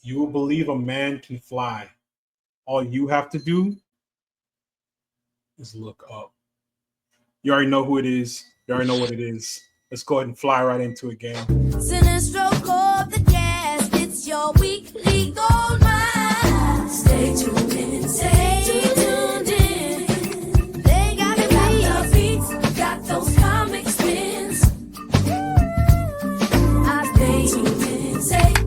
You will believe a man can fly. All you have to do is look up. You already know who it is. You already know what it is. Let's go ahead and fly right into it, gang. Cinestro called the cast. It's your weekly gold mine. Stay tuned in. Stay tuned in. They got the beats, got those comic spins. I stay tuned in. Stay tuned.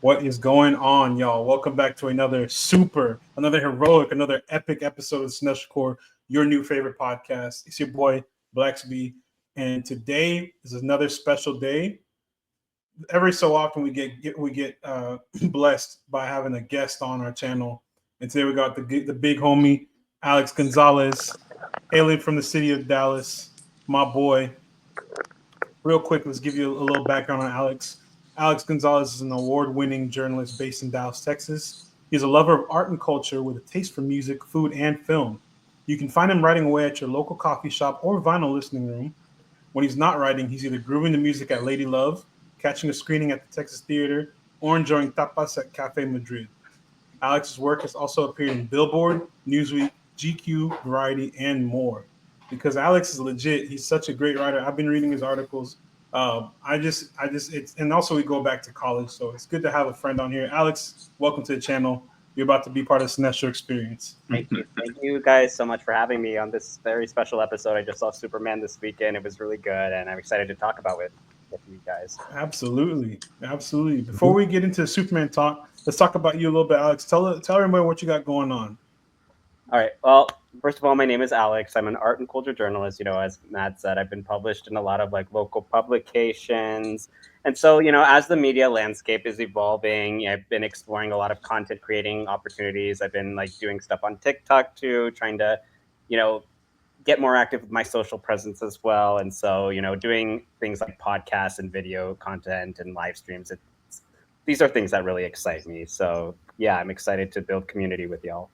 What is going on, y'all? Welcome back to another heroic, another epic episode of Cinestro, your new favorite podcast. It's your boy, Blacksby, and today is another special day. Every so often we get blessed by having a guest on our channel, and today we got the big homie, Alex Gonzalez, hailing from the city of Dallas, my boy. Real quick, let's give you a little background on Alex. Alex Gonzalez is an award-winning journalist based in Dallas, Texas. He's a lover of art and culture with a taste for music, food, and film. You can find him writing away at your local coffee shop or vinyl listening room. When he's not writing, he's either grooving the music at Lady Love, catching a screening at the Texas Theater, or enjoying tapas at Cafe Madrid. Alex's work has also appeared in Billboard, Newsweek, GQ, Variety, and more. Because Alex is legit, he's such a great writer. I've been reading his articles. And also we go back to college, so it's good to have a friend on here. Alex, welcome to the channel. You're about to be part of the Cinestro experience. Thank you guys so much for having me on this very special episode. I just saw Superman this weekend. It was really good, and I'm excited to talk about it with you guys. Absolutely. Before we get into the Superman talk, let's talk about you a little bit, Alex. Tell everybody what you got going on. All right. Well, first of all, my name is Alex. I'm an art and culture journalist. As Matt said, I've been published in a lot of local publications. And so, as the media landscape is evolving, I've been exploring a lot of content creating opportunities. I've been doing stuff on TikTok too, trying to, get more active with my social presence as well. And so, doing things like podcasts and video content and live streams. These are things that really excite me. So yeah, I'm excited to build community with y'all.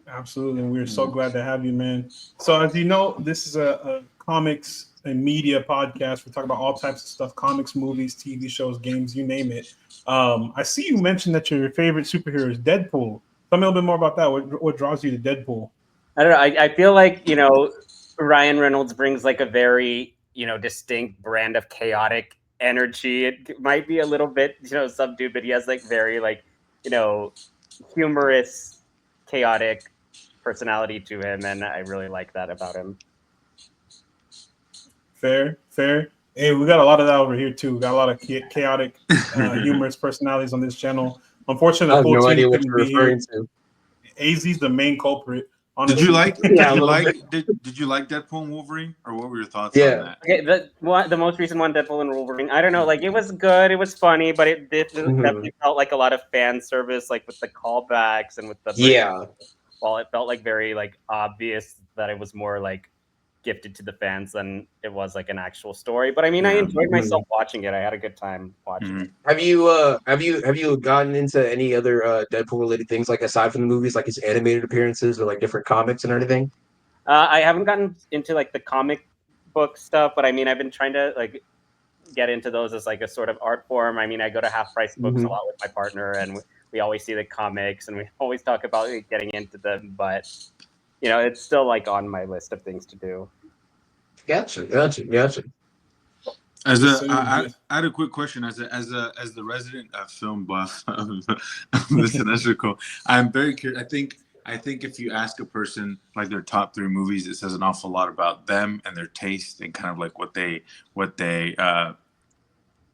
Absolutely. And we're so glad to have you, man. So as you know, this is a comics and media podcast. We talk about all types of stuff, comics, movies, TV shows, games, you name it. I see you mentioned that your favorite superhero is Deadpool. Tell me a little bit more about that. What draws you to Deadpool? I don't know. I feel like, Ryan Reynolds brings a very, distinct brand of chaotic energy. It might be a little bit, subdued, but he has very humorous, chaotic personality to him, and I really like that about him. Fair. Hey, we got a lot of that over here too. We got a lot of chaotic, humorous personalities on this channel. Unfortunately, I have no idea what you're referring to. AZ's the main culprit. Honestly. Did you like Deadpool and Wolverine, or what were your thoughts on that? Okay, the most recent one, Deadpool and Wolverine. I don't know, it was good, it was funny, but it definitely felt like a lot of fan service, with the callbacks and with the While it felt very obvious that it was more gifted to the fans than it was an actual story. But I mean, I enjoyed myself watching it. I had a good time watching it. Have you gotten into any other Deadpool related things aside from the movies, his animated appearances or different comics and everything? I haven't gotten into the comic book stuff, but I mean, I've been trying to get into those as a sort of art form. I mean, I go to Half Price Books a lot with my partner, and we always see the comics and we always talk about getting into them, but it's still on my list of things to do. Gotcha. I had a quick question. As the resident film buff of the Cinestro, I'm very curious. I think if you ask a person their top 3 movies, it says an awful lot about them and their taste and kind of what they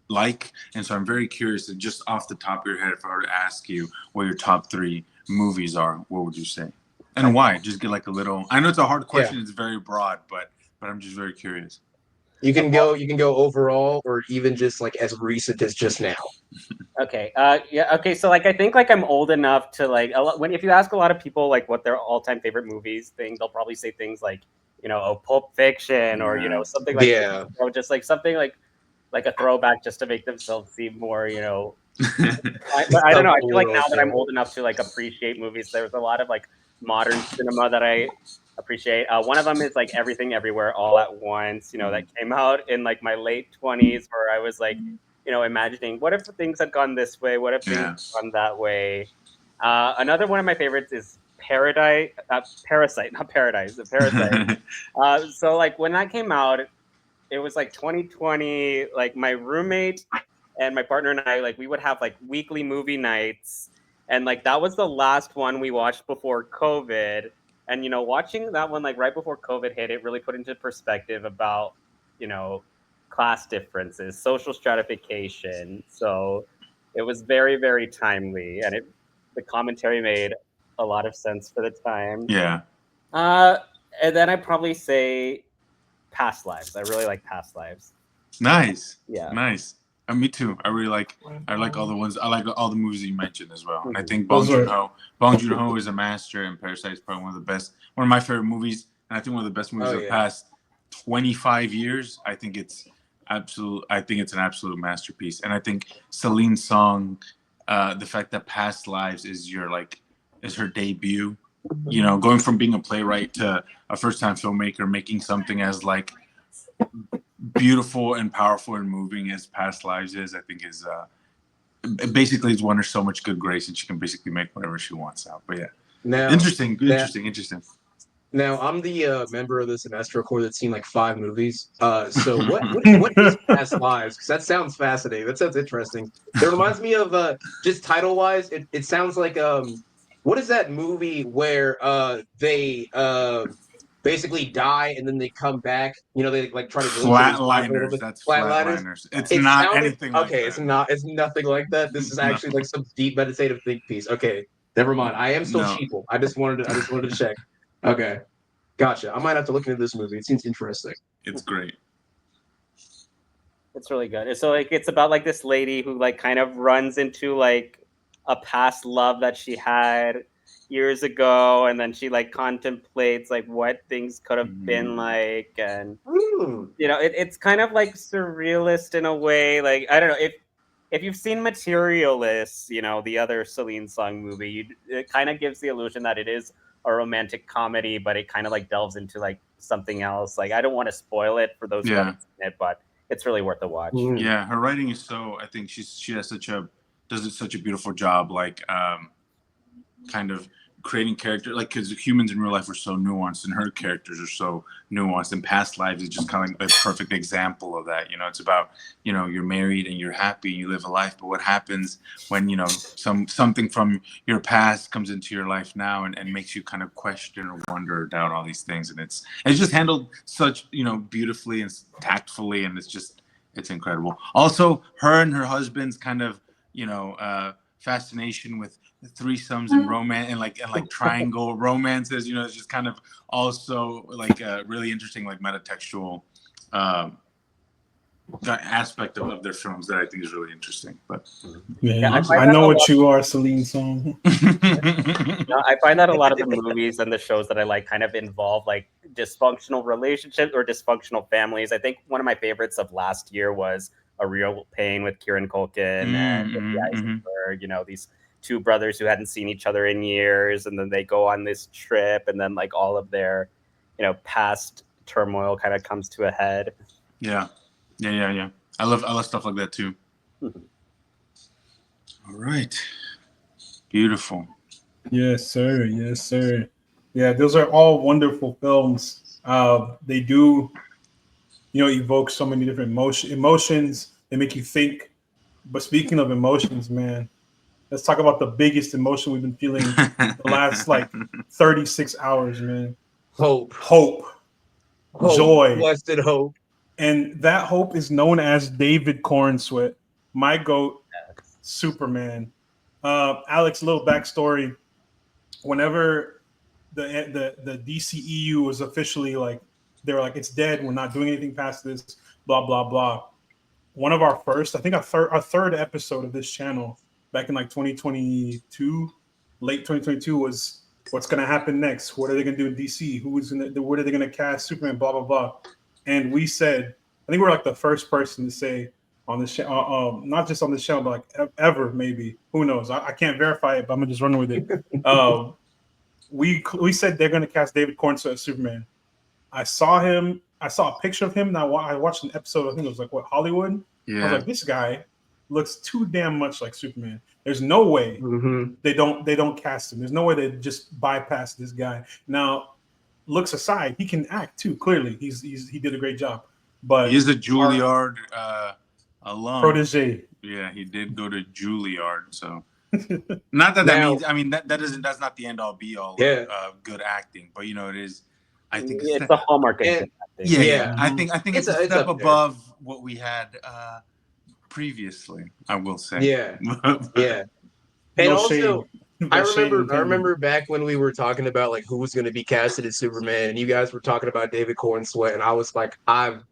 like. And so I'm very curious. And just off the top of your head, if I were to ask you what your top 3 movies are, what would you say? And why? Just get a little. I know it's a hard question. Yeah. It's very broad, but I'm just very curious. You can go overall, or even just as recent as just now. Okay. Okay. So I think I'm old enough to if you ask a lot of people what their all-time favorite movies thing, they'll probably say things Pulp Fiction or something just something like a throwback just to make themselves seem more but I don't know. I feel now that I'm old enough to appreciate movies. There's a lot of modern cinema that I appreciate. One of them is like Everything Everywhere All at Once, that came out in like my late 20s, where I was like, imagining what if things had gone this way, what if things Yeah. had gone that way. Another one of my favorites is Parasite, not Paradise, the Parasite. So like when that came out, it was like 2020. Like my roommate and my partner and I, like we would have like weekly movie nights, and like that was the last one we watched before COVID. And watching that one like right before COVID hit, it really put into perspective about class differences, social stratification. So it was very, very timely, and the commentary made a lot of sense for the time. Yeah. And then I'd probably say Past Lives. I really like Past Lives. Nice. Yeah. Nice. Me too. I like all the ones. I like all the movies that you mentioned as well. And I think Those Bong Joon-ho is a master, and Parasite is probably one of my favorite movies, and I think one of the best movies of the past 25 years. I think it's an absolute masterpiece. And I think Celine's song, the fact that Past Lives is her debut, going from being a playwright to a first-time filmmaker, making something as like beautiful and powerful and moving as Past Lives is, I think is basically it's won her so much good grace, and she can basically make whatever she wants out. But interesting. Now I'm the member of the Cinestro Corps that's seen like 5 movies. So what is Past Lives? Because that sounds fascinating. That sounds interesting. It reminds me of just title wise. It sounds like what is that movie where they basically die and then they come back? They like try to Flatliners. That's Flatliners. It's not anything like that. Okay, it's nothing like that. This is actually like some deep meditative think piece. Okay, never mind. I am still sheeple. I just wanted to check. Okay, gotcha. I might have to look into this movie. It seems interesting. It's great. It's really good. So like it's about like this lady who like kind of runs into like a past love that she had years ago, and then she like contemplates like what things could have been like, and it's kind of like surrealist in a way. Like I don't know if you've seen Materialists, the other Celine Song movie, it kind of gives the illusion that it is a romantic comedy, but it kind of like delves into like something else. Like I don't want to spoil it for those who haven't seen it, but it's really worth a watch. Yeah, her writing is so. I think she does such a beautiful job, like kind of creating character, like because humans in real life are so nuanced, and her characters are so nuanced. And Past Lives is just kind of like a perfect example of that. It's about you're married and you're happy and you live a life, but what happens when something from your past comes into your life now and makes you kind of question or wonder or doubt all these things. And it's just handled such beautifully and tactfully, and it's incredible. Also, her and her husband's kind of fascination with threesomes and romance and like triangle romances, it's just kind of also like a really interesting like metatextual aspect of their films that I think is really interesting. But I know what you are, Celine Song. I find that a lot of the movies and the shows that I like kind of involve like dysfunctional relationships or dysfunctional families. I think one of my favorites of last year was A Real Pain with Kieran Culkin and Eisenberg, these 2 brothers who hadn't seen each other in years, and then they go on this trip, and then like all of their past turmoil kind of comes to a head. Yeah. I love stuff like that too. All right, beautiful. Yes, sir. Yeah, those are all wonderful films. They do evoke so many different emotions. They make you think. But speaking of emotions, man, let's talk about the biggest emotion we've been feeling the last like 36 hours, man. Hope. Joy. Blessed hope. And that hope is known as David Corenswet, my GOAT, Superman. Alex, a little backstory. Whenever the DCEU was officially like, they were like, it's dead. We're not doing anything past this, blah, blah, blah. One of our first, I think our third episode of this channel back in like 2022, late 2022 was what's going to happen next? What are they going to do in DC? What are they going to cast Superman, blah, blah, blah. And we said, I think we're like the first person to say on this channel, not just on this channel, but like ever, maybe. Who knows? I can't verify it, but I'm going to just run with it. we said they're going to cast David Corenswet as Superman. I saw him. I saw a picture of him. And I watched an episode. I think it was like Hollywood. I was Yeah. like, this guy looks too damn much like Superman. There's no way they don't cast him. There's no way they just bypass this guy. Now, looks aside, he can act too. Clearly, he did a great job. But He is a Juilliard alum. protege. Yeah, he did go to Juilliard. So not that means. I mean, that's not the end all be all of good acting. But you know, it is. I think it's the hallmark of good acting. Yeah. I think it's a step above what we had previously. I will say. Yeah. Yeah. And No also, shade. I remember back when we were talking about like who was going to be casted as Superman, and you guys were talking about David Corenswet, and I was like, I've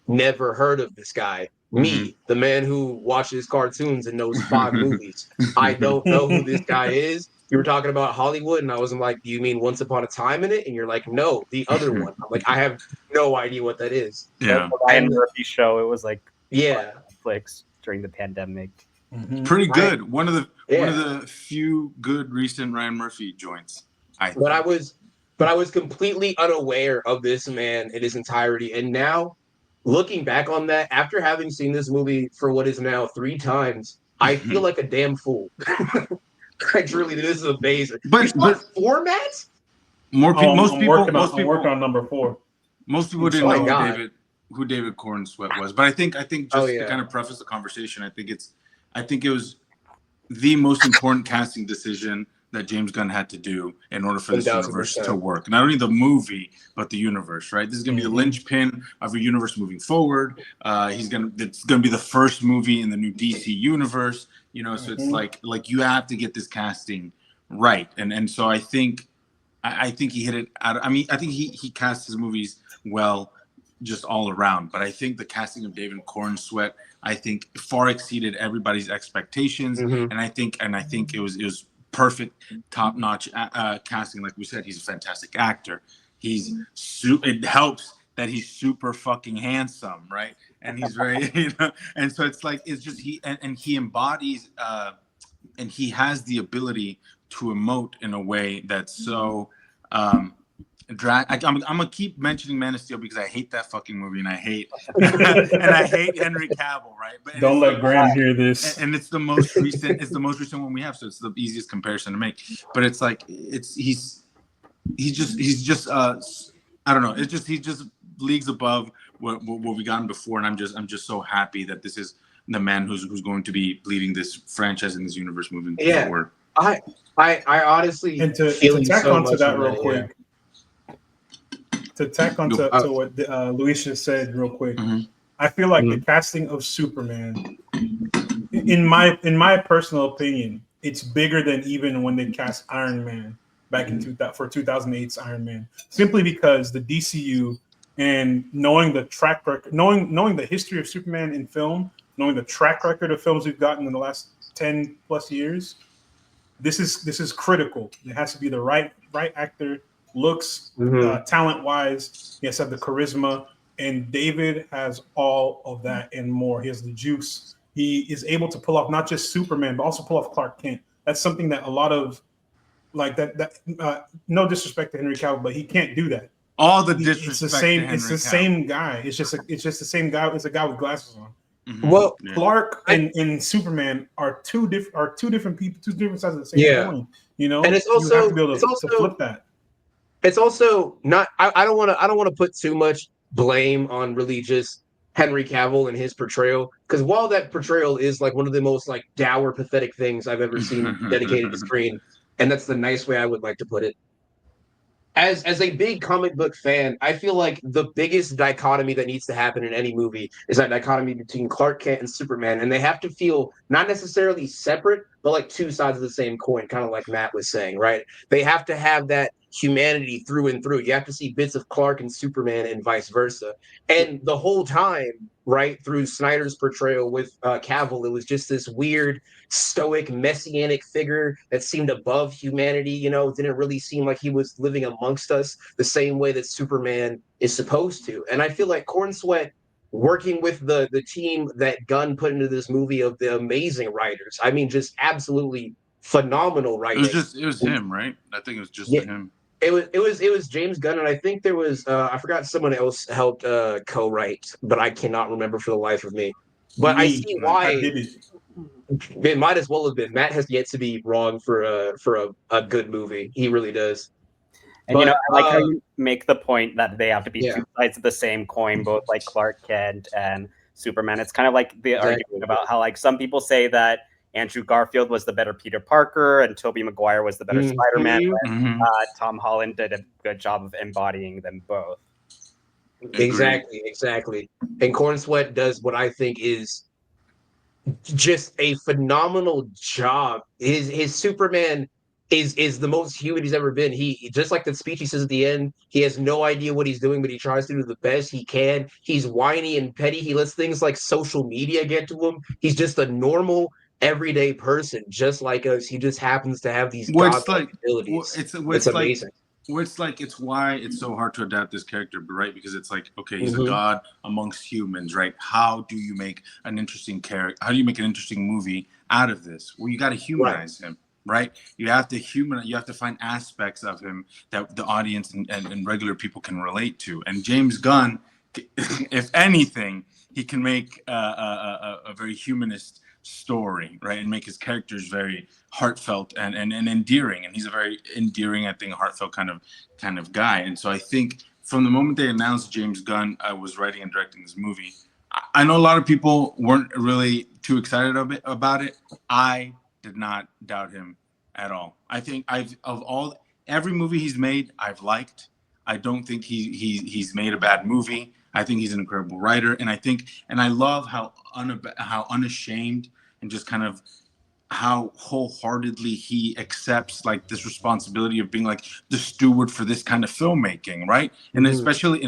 never heard of this guy. Me, the man who watches cartoons and knows 5 movies. I don't know who this guy is. You were talking about Hollywood, and I was like, do you mean Once Upon a Time in it? And you're like, no, the other one. I'm like, I have no idea what that is. Yeah. The Ryan Murphy show. It was like Netflix during the pandemic. Pretty good. One of the few good recent Ryan Murphy joints. But I was completely unaware of this man in his entirety, and now looking back on that, after having seen this movie for what is now 3 times, I feel like a damn fool. I truly, this is amazing. But formats? Most people working on number 4. Most people didn't know who David Corenswet was, but I think just to kind of preface the conversation, I think it was the most important casting decision that James Gunn had to do in order for this 1,000%. Universe to work. Not only the movie, but the universe, right? This is going to be the linchpin of a universe moving forward. It's going to be the first movie in the new DC universe, you know, so it's like you have to get this casting right. And so I think he hit it out. I mean, I think he cast his movies well just all around, but I think the casting of David Corenswet, I think far exceeded everybody's expectations. And I think it was perfect, top-notch casting. Like we said, he's a fantastic actor. It helps that he's super fucking handsome, right? And he's very, you know, and so it's just he embodies and he has the ability to emote in a way that's so I'm gonna keep mentioning Man of Steel because I hate that fucking movie and I hate Henry Cavill, right? But don't let Graham hear this. And it's the most recent. It's the most recent one we have, so it's the easiest comparison to make. But it's like he's just I don't know. It's just he's just leagues above what we gotten before, and I'm just so happy that this is the man who's going to be leading this franchise in this universe moving forward. I honestly and to tack onto that real quick. To tack onto what Luis just said real quick, I feel like the casting of Superman, in my personal opinion, it's bigger than even when they cast Iron Man back in 2008's Iron Man. Simply because the DCU and knowing the track record, knowing the history of Superman in film, knowing the track record of films we've gotten in the last 10 plus years, this is critical. It has to be the right actor. Looks, talent-wise, he has to have the charisma, and David has all of that and more. He has the juice. He is able to pull off not just Superman, but also pull off Clark Kent. That's something that a lot of no disrespect to Henry Cavill, but he can't do that. All the disrespect. It's the same. It's the same guy. It's just the same guy. It's a guy with glasses on. Well, Clark and Superman are two different people, 2 different sides of the same coin. You know, and it's also you have to be able to flip that. It's also not. I don't want to put too much blame on really just Henry Cavill and his portrayal, because while that portrayal is like one of the most like dour, pathetic things I've ever seen dedicated to screen, and that's the nice way I would like to put it. As a big comic book fan, I feel like the biggest dichotomy that needs to happen in any movie is that dichotomy between Clark Kent and Superman, and they have to feel not necessarily separate, but like 2 sides of the same coin, kind of like Matt was saying, right? They have to have that humanity through and through. You have to see bits of Clark and Superman and vice versa. And the whole time, right, through Snyder's portrayal with Cavill, it was just this weird, stoic, messianic figure that seemed above humanity, you know, didn't really seem like he was living amongst us the same way that Superman is supposed to. And I feel like Corenswet, working with the team that Gunn put into this movie of the amazing writers, I mean, just absolutely phenomenal writing. It was him, right? I think it was just Yeah. him. It was James Gunn, and I think there was I forgot someone else helped co-write, but I cannot remember for the life of me. But I see I why did it. it might as well have been. Matt has yet to be wrong for a good movie. He really does. And But I like how you make the point that they have to be Yeah. two sides of the same coin, both like Clark Kent and Superman. It's kind of like the Exactly. argument about how like some people say that Andrew Garfield was the better Peter Parker and Tobey Maguire was the better Mhm. Spider-Man. But, Mhm. Tom Holland did a good job of embodying them both. Exactly. And Corenswet does what I think is just a phenomenal job. His Superman is the most human he's ever been. He just like the speech he says at the end, he has no idea what he's doing, but he tries to do the best he can. He's whiny and petty. He lets things like social media get to him. He's just a normal, everyday person, just like us. He just happens to have these What's godlike like abilities. it's Amazing. it's why it's so hard to adapt this character, right? Because it's like, okay, he's a Mhm. god amongst humans, right? How do you make an interesting character? How do you make an interesting movie out of this? Well, you got to humanize him, right? You have to find aspects of him that the audience and regular people can relate to. And James Gunn, if anything, he can make a very humanist story, right, and make his characters very heartfelt and endearing. And he's a very endearing, I think, heartfelt kind of guy. And so I think from the moment they announced James Gunn was writing and directing this movie, I know a lot of people weren't really too excited about it. I did not doubt him at all. I think every movie he's made, I've liked. I don't think he's made a bad movie. I think he's an incredible writer, and I love how unashamed and just kind of how wholeheartedly he accepts like this responsibility of being like the steward for this kind of filmmaking, right? And Mhm.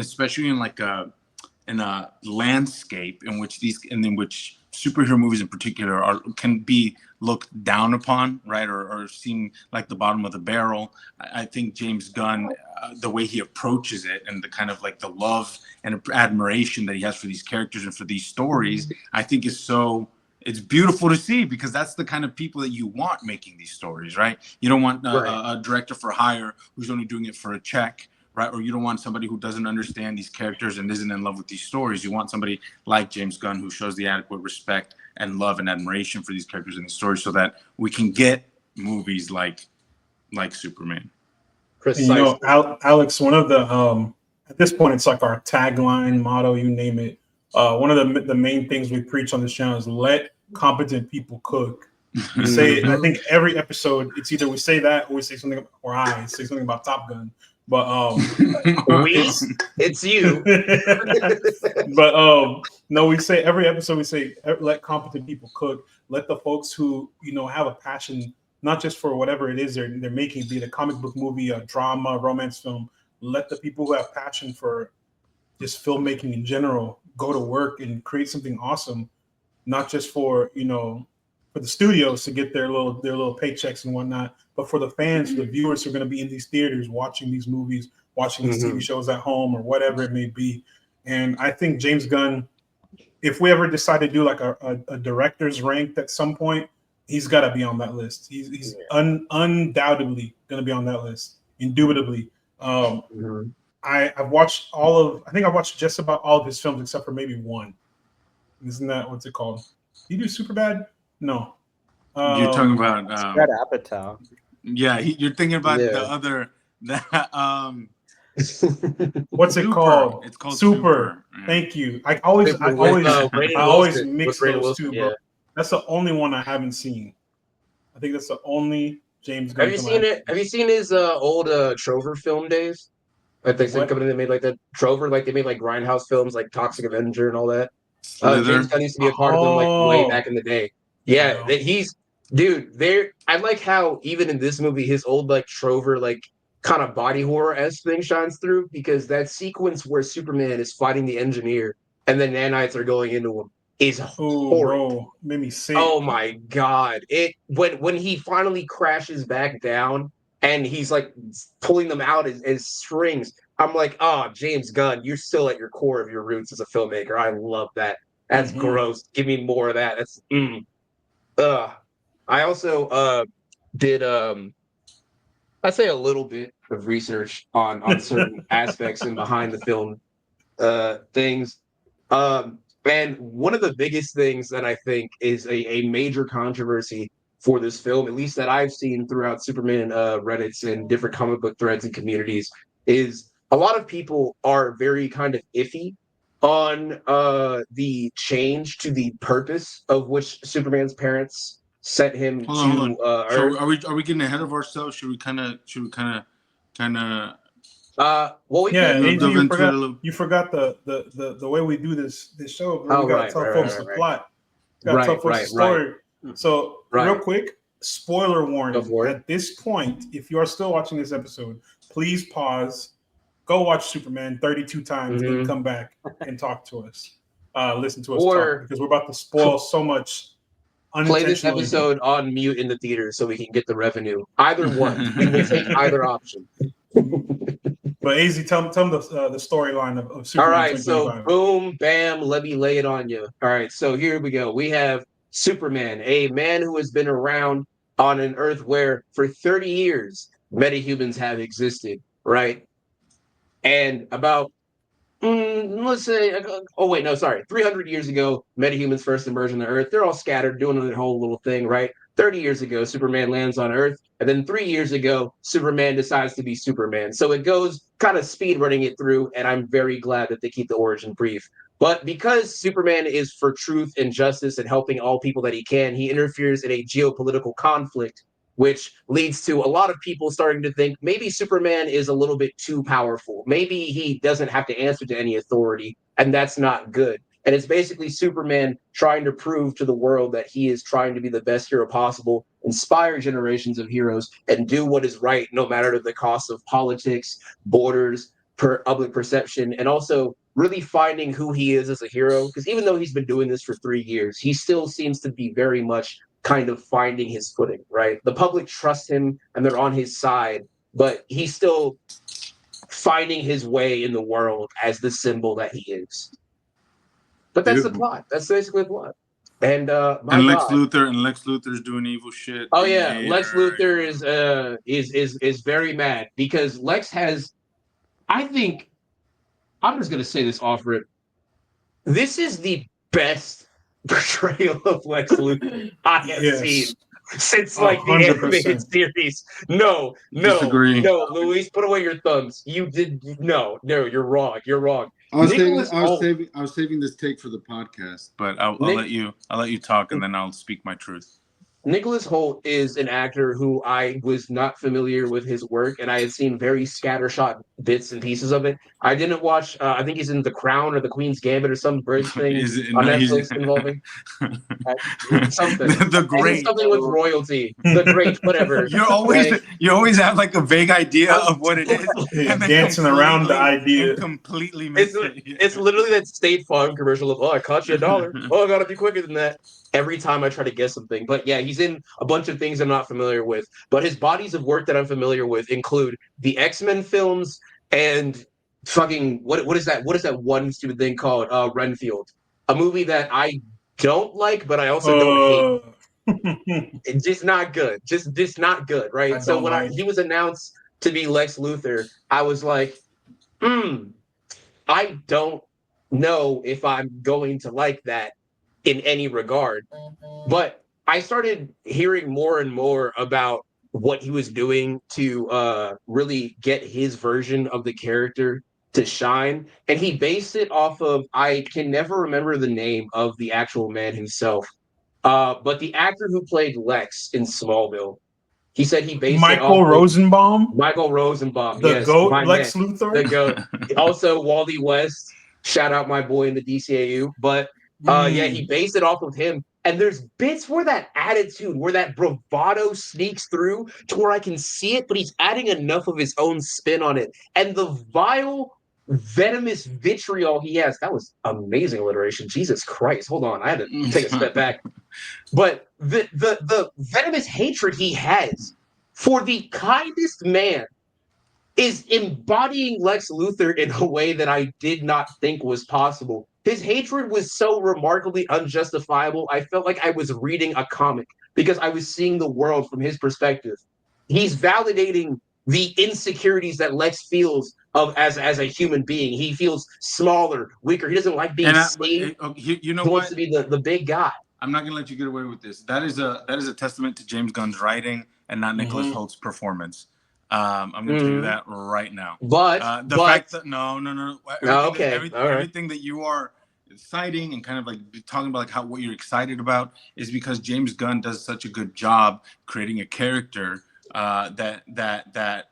especially in like in a landscape in which superhero movies in particular can be looked down upon, right, or seen like the bottom of the barrel. I think James Gunn, the way he approaches it and the kind of like the love and admiration that he has for these characters and for these stories, I think it's beautiful to see, because that's the kind of people that you want making these stories, right? You don't want a director for hire who's only doing it for a check, right? Or you don't want somebody who doesn't understand these characters and isn't in love with these stories. You want somebody like James Gunn who shows the adequate respect and love and admiration for these characters and these stories, so that we can get movies like Superman. Precisely. Alex, one of the at this point it's like our tagline, motto, you name it. One of the main things we preach on this channel is let competent people cook. We say it, I think every episode it's either we say that or we say something, or I say something about Top Gun. But it's you. But no, we say every episode we say let competent people cook. Let the folks who have a passion, not just for whatever it is they're making, be it a comic book movie, a drama, romance film. Let the people who have passion for just filmmaking in general go to work and create something awesome, not just for for the studios to get their little paychecks and whatnot, but for the fans, for the viewers who are going to be in these theaters watching these movies, watching these TV shows at home or whatever it may be. And I think James Gunn, if we ever decide to do like a director's ranked at some point, he's got to be on that list. He's undoubtedly going to be on that list, indubitably. I've watched I think I've watched just about all of his films except for maybe one. Isn't that what's it called? You do Superbad? No. You're talking about Red Apatow. Yeah, you're thinking about Yeah. the other what's it Super. called? It's called Super. Yeah. Thank you. I always mix those two, but that's the only one I haven't seen. I think that's the only James Gunn. Have you seen it? Have you seen his old Trover film days? Like they said, company that made like that Trover, like they made like Grindhouse films, like Toxic Avenger and all that. James Gunn used to be a part of them like way back in the day. Yeah, that dude. I like how even in this movie, his old like Trover like kind of body horror-esque thing shines through, because that sequence where Superman is fighting the engineer and the nanites are going into him is horrid. Bro, made me sick. Oh my god! When he finally crashes back down and he's like pulling them out as strings, I'm like, oh, James Gunn, you're still at your core of your roots as a filmmaker. I love that. That's gross. Give me more of that. That's I also did I'd say a little bit of research on certain aspects and behind the film things. And one of the biggest things that I think is a major controversy for this film, at least that I've seen throughout Superman Reddits and different comic book threads and communities, is a lot of people are very kind of iffy on the change to the purpose of which Superman's parents sent him Hold to on. Earth. So are we getting ahead of ourselves? Should we kind of Well, we Yeah, could. AJ, dove into it a little? you forgot the way we do this show, bro. Oh, We gotta right, tell right, folks right, the right. plot. We gotta tell Right, folks right, the story. So Right. real quick, spoiler Go warning. for it. At this point, if you are still watching this episode, please pause, go watch Superman 32 times, then Mhm. come back and talk to us. Listen to us Or- talk, because we're about to spoil so much Play this unintentionally. episode on mute in the theater so we can get the revenue. Either one. We will take either option. But AZ, tell them the storyline of All Superman right, so 2025. boom, bam, let me lay it on you. All right, so here we go. We have Superman, a man who has been around on an Earth where for 30 years metahumans have existed, right? And about let's say, 300 years ago, metahumans first emerged on the Earth. They're all scattered, doing their whole little thing, right? 30 years ago, Superman lands on Earth, and then 3 years ago, Superman decides to be Superman. So it goes kind of speed running it through, and I'm very glad that they keep the origin brief. But because Superman is for truth and justice and helping all people that he can, he interferes in a geopolitical conflict, which leads to a lot of people starting to think maybe Superman is a little bit too powerful. Maybe he doesn't have to answer to any authority, and that's not good. And it's basically Superman trying to prove to the world that he is trying to be the best hero possible, inspire generations of heroes, and do what is right, no matter the cost of politics, borders, public perception, and also really finding who he is as a hero. Because even though he's been doing this for 3 years, he still seems to be very much kind of finding his footing, right? The public trusts him and they're on his side, but he's still finding his way in the world as the symbol that he is. But that's the plot. That's basically the plot. And Lex Luthor's doing evil shit. Oh yeah, Lex Luthor is very mad because Lex has, I think, I'm just gonna say this off rip. This is the best portrayal of Lex Luthor I have seen since like the 100%. animated series. No, Disagree. Luis, put away your thumbs. You did no, you're wrong. You're wrong. I was saving this take for the podcast, but I'll let you talk and then I'll speak my truth. Nicholas Hoult is an actor who I was not familiar with his work, and I had seen very scattershot bits and pieces of it. I didn't watch. I think he's in The Crown or The Queen's Gambit or some bridge thing on Netflix involving something. The Great, something with royalty. The Great, whatever. You always have like a vague idea of what it is, and then dancing around the idea. Completely miss it. It's literally that State Farm commercial of, oh, I caught you $1. Oh, I gotta be quicker than that. Every time I try to guess something. But yeah, he's in a bunch of things I'm not familiar with. But his bodies of work that I'm familiar with include the X-Men films and fucking what is that? What is that one stupid thing called? Renfield. A movie that I don't like, but I also don't hate. It's just not good. Just not good, right? So when he was announced to be Lex Luthor, I was like, I don't know if I'm going to like that in any regard. But I started hearing more and more about what he was doing to really get his version of the character to shine. And he based it off of, I can never remember the name of the actual man himself, but the actor who played Lex in Smallville. He said he based it off Rosenbaum? Michael Rosenbaum. The GOAT, Lex Luthor? The GOAT. Also, Wally West. Shout out my boy in the DCAU. But yeah, he based it off of him. And there's bits where that attitude, where that bravado sneaks through to where I can see it, but he's adding enough of his own spin on it. And the vile, venomous vitriol he has. That was amazing alliteration. Jesus Christ. Hold on. I had to take a step back. But the venomous hatred he has for the kindest man is embodying Lex Luthor in a way that I did not think was possible. His hatred was so remarkably unjustifiable. I felt like I was reading a comic. because I was seeing the world from his perspective. He's validating the insecurities that Lex feels of as a human being. He feels smaller, weaker. He doesn't like being seen. You know He wants what? to be the big guy. I'm not gonna let you get away with this. That is a testament to James Gunn's writing and not Nicholas Holt's performance. I'm gonna tell you that right now. But the fact that no. Everything that you are citing and kind of like talking about like what you're excited about is because James Gunn does such a good job creating a character that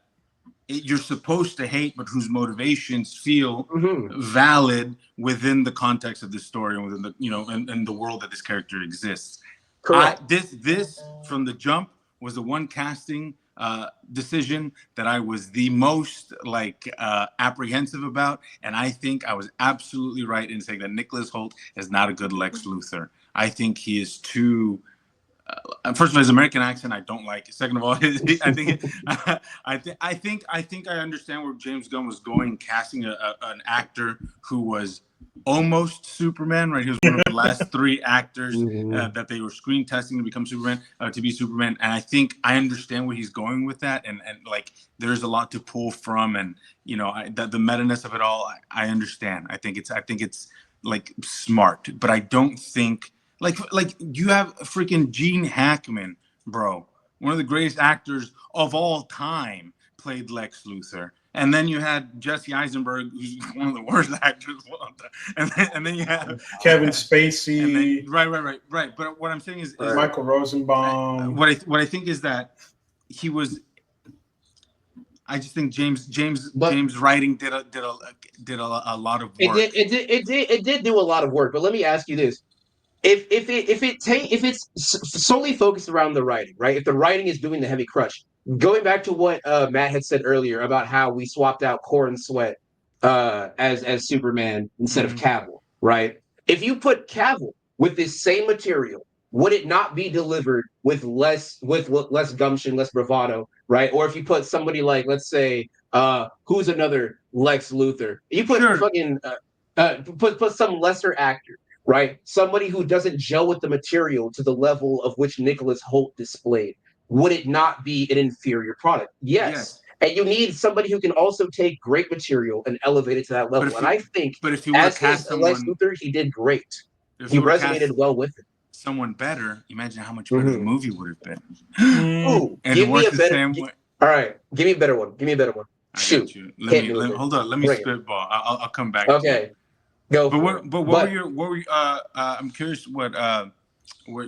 you're supposed to hate, but whose motivations feel valid within the context of the story and within the and the world that this character exists. correct. This from the jump was the one casting decision that I was the most apprehensive about, and I think I was absolutely right in saying that Nicholas Hoult is not a good Lex Luthor. I think he is too. First of all, his American accent I don't like. Second of all, I think I understand where James Gunn was going, casting an actor who was almost Superman. Right, he was one of the last three actors that they were screen testing to become Superman, to be Superman. And I think I understand where he's going with that, and like there's a lot to pull from, and the meta-ness of it all. I understand. I think it's like smart, but I don't think. Like you have freaking Gene Hackman, bro, one of the greatest actors of all time, played Lex Luthor, and then you had Jesse Eisenberg, who's one of the worst actors of all time, and then you have Kevin Spacey, and then, right. But what I'm saying is Michael Rosenbaum. What I think is that he was. I just think James writing did a lot of work. It did do a lot of work. But let me ask you this. If it's solely focused around the writing, right? If the writing is doing the heavy crush, going back to what Matt had said earlier about how we swapped out Corenswet as Superman instead of Cavill, right? If you put Cavill with this same material, would it not be delivered with less gumption, less bravado, right? Or if you put somebody like, let's say, who's another Lex Luthor? You put put some lesser actor. Right? Somebody who doesn't gel with the material to the level of which Nicholas Hoult displayed. Would it not be an inferior product? Yes. And you need somebody who can also take great material and elevate it to that level. And I think if you as his Lex Luthor, he did great. He resonated well with it. Someone better, imagine how much better the movie would have been. And give me a better all right, give me a better one. Shoot. Hold on. Let me spitball. I'll come back. Okay. Go. What were you? I'm curious what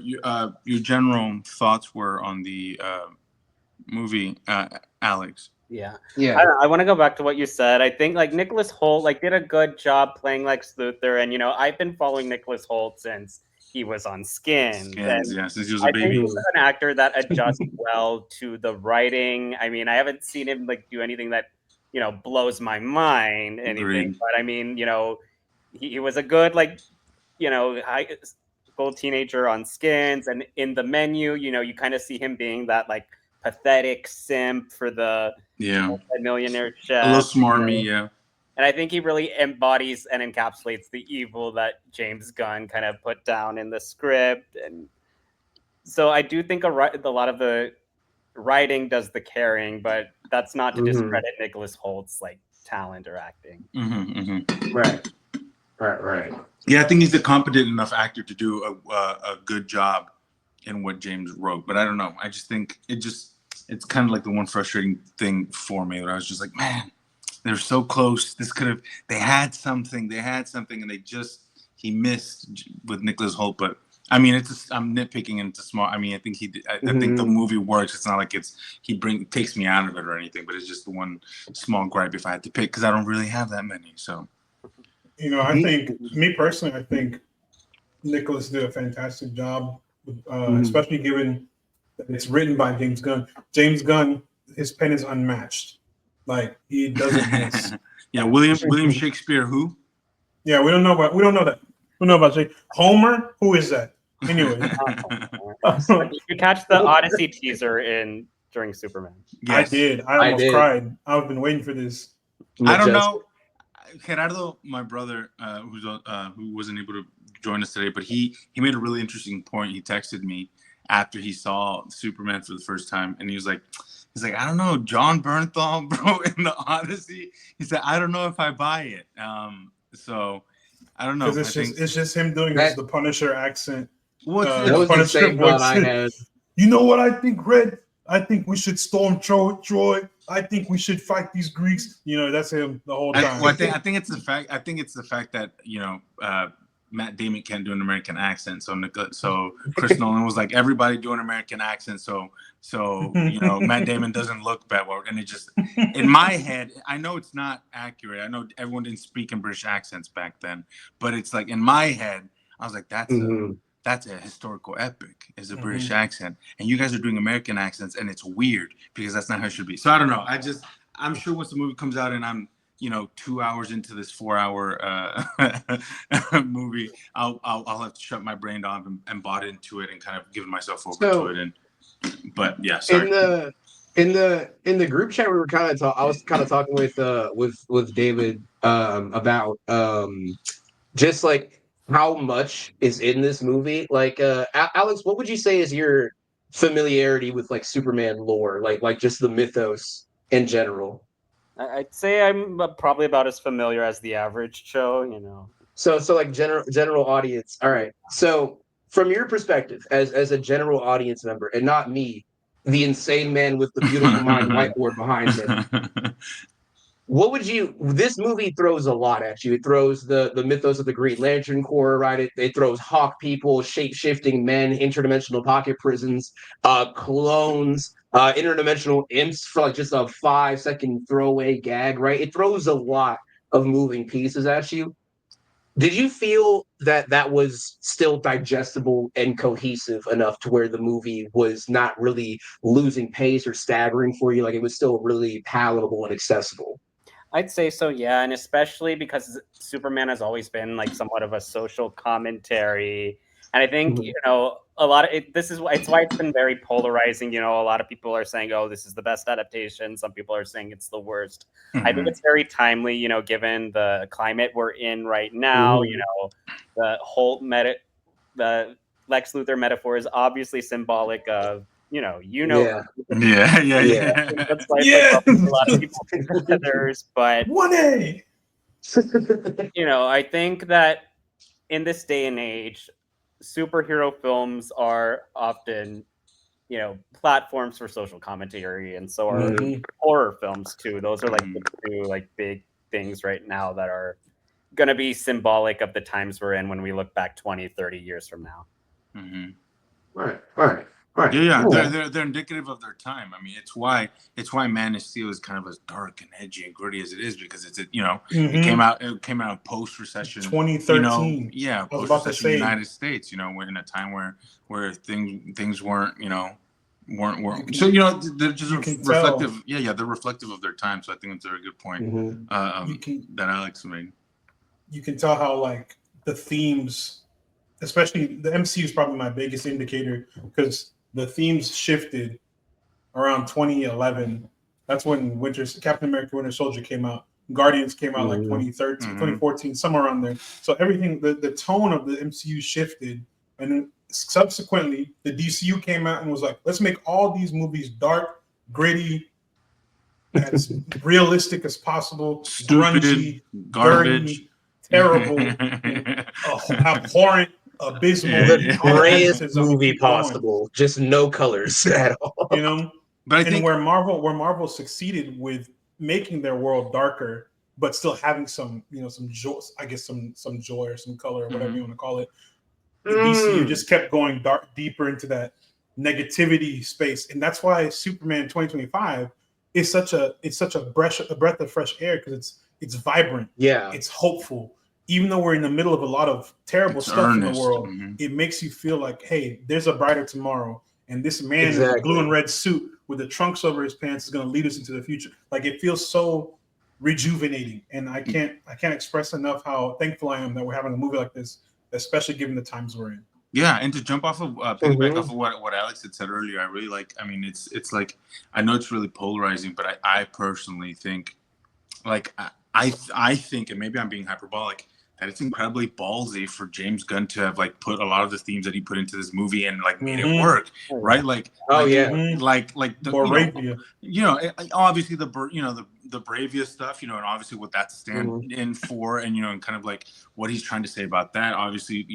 your general thoughts were on the movie, Alex. Yeah. I want to go back to what you said. I think like Nicholas Hoult did a good job playing Lex Luthor, and I've been following Nicholas Hoult since he was on Skins. Since he was a baby. I think he's an actor that adjusts well to the writing. I mean, I haven't seen him do anything that blows my mind. Anything, but I mean, he was a good high school teenager on Skins, and in The Menu, you kind of see him being that pathetic simp for the millionaire chef, a little smarmy, And I think he really embodies and encapsulates the evil that James Gunn kind of put down in the script, and so I do think a lot of the writing does the carrying, but that's not to discredit Nicholas Holt's talent or acting. Right. Yeah, I think he's a competent enough actor to do a good job in what James wrote. But I don't know. I just think it's kind of like the one frustrating thing for me that I was just like, man, they're so close. They had something, and he missed with Nicholas Hoult. But I mean, I'm nitpicking, and it's small. I mean, I think I think the movie works. It's not like takes me out of it or anything. But it's just the one small gripe if I had to pick, because I don't really have that many. So. I think, me personally, I think Nicholas did a fantastic job, especially given that it's written by James Gunn. James Gunn, his pen is unmatched. He doesn't miss. Yeah, William Shakespeare, who? Yeah, we don't know that. We don't know about Shakespeare. Homer, who is that? Anyway, you catch the Odyssey teaser during Superman. Yes. I did. I almost cried. I've been waiting for this. I don't know. Gerardo, my brother, who wasn't able to join us today, but he made a really interesting point. He texted me after he saw Superman for the first time, and he's like, I don't know, John Bernthal, bro, in the Odyssey. He said, I don't know if I buy it. So I don't know. Because it's just him doing the Punisher accent. That was the same thought I had. You know what I think, Red? I think we should storm Troy. I think we should fight these Greeks. You know, that's him the whole time. I think it's the fact. I think it's the fact that Matt Damon can't do an American accent. So Chris Nolan was like, everybody do an American accent. So Matt Damon doesn't look bad. And it just, in my head, I know it's not accurate. I know everyone didn't speak in British accents back then, but it's like in my head, I was like, that's a historical epic, is a British accent. And you guys are doing American accents, and it's weird because that's not how it should be. So I don't know. I'm sure once the movie comes out and I'm 2 hours into this 4-hour movie, I'll have to shut my brain off and bought into it and kind of given myself over to it. But yeah, sorry. In the group chat, we were I was kind of talking with David about just like how much is in this movie. Like, Alex, what would you say is your familiarity with like Superman lore, like just the mythos in general? I'd say I'm probably about as familiar as the average Joe, So like general audience. All right. So from your perspective, as a general audience member, and not me, the insane man with the beautiful mind whiteboard behind him, what would this movie throws a lot at you. It throws the mythos of the Green Lantern Corps, right? It throws hawk people, shape-shifting men, interdimensional pocket prisons, clones, interdimensional imps for like just a 5-second throwaway gag, right? It throws a lot of moving pieces at you. Did you feel that was still digestible and cohesive enough to where the movie was not really losing pace or staggering for you? Like it was still really palatable and accessible? I'd say so, yeah, and especially because Superman has always been like somewhat of a social commentary, and I think a lot of it's why it's been very polarizing. A lot of people are saying, "Oh, this is the best adaptation." Some people are saying it's the worst. I think it's very timely, given the climate we're in right now. The whole the Lex Luthor metaphor is obviously symbolic of Yeah. That's why a lot of people think others, but 1A. I think that in this day and age, superhero films are often, platforms for social commentary, and so are horror films too. Those are like the two big things right now that are going to be symbolic of the times we're in when we look back 20, 30 years from now. All right. Yeah, they're indicative of their time. I mean, it's why Man of Steel is kind of as dark and edgy and gritty as it is, because it's it came out post recession 2013. Post recession United States. We're in a time where things weren't weren't so they're just reflective. They're reflective of their time. So I think it's a very good point that Alex made. You can tell how like the themes, especially the MCU, is probably my biggest indicator, because the themes shifted around 2011. That's when Captain America Winter Soldier came out. Guardians came out like 2013, 2014, somewhere around there. So everything, the tone of the MCU shifted. And then subsequently, the DCU came out and was like, let's make all these movies dark, gritty, as realistic as possible, stupid, grungy, garbage, dirty, terrible, abhorrent, abysmal, the grayest movie possible, just no colors at all. But I think where Marvel succeeded with making their world darker, but still having some joy, I guess some joy or some color or whatever you want to call it. The DCU just kept going deeper into that negativity space, and that's why Superman 2025 is such a breath of fresh air, because it's vibrant, it's hopeful. Even though we're in the middle of a lot of terrible stuff in the world, it makes you feel like, hey, there's a brighter tomorrow. And this man in a blue and red suit with the trunks over his pants is going to lead us into the future. Like, it feels so rejuvenating. And I can't express enough how thankful I am that we're having a movie like this, especially given the times we're in. Yeah, and to jump off of piggyback off of what Alex had said earlier, I really like. I mean, it's like, I know it's really polarizing, but I personally think, like, I think, and maybe I'm being hyperbolic, it's incredibly ballsy for James Gunn to have like put a lot of the themes that he put into this movie and like made it work, right? Like, Oh, yeah. like the Moravia. obviously the Bravia stuff, and obviously what that's stand in for, and and kind of like what he's trying to say about that. Obviously,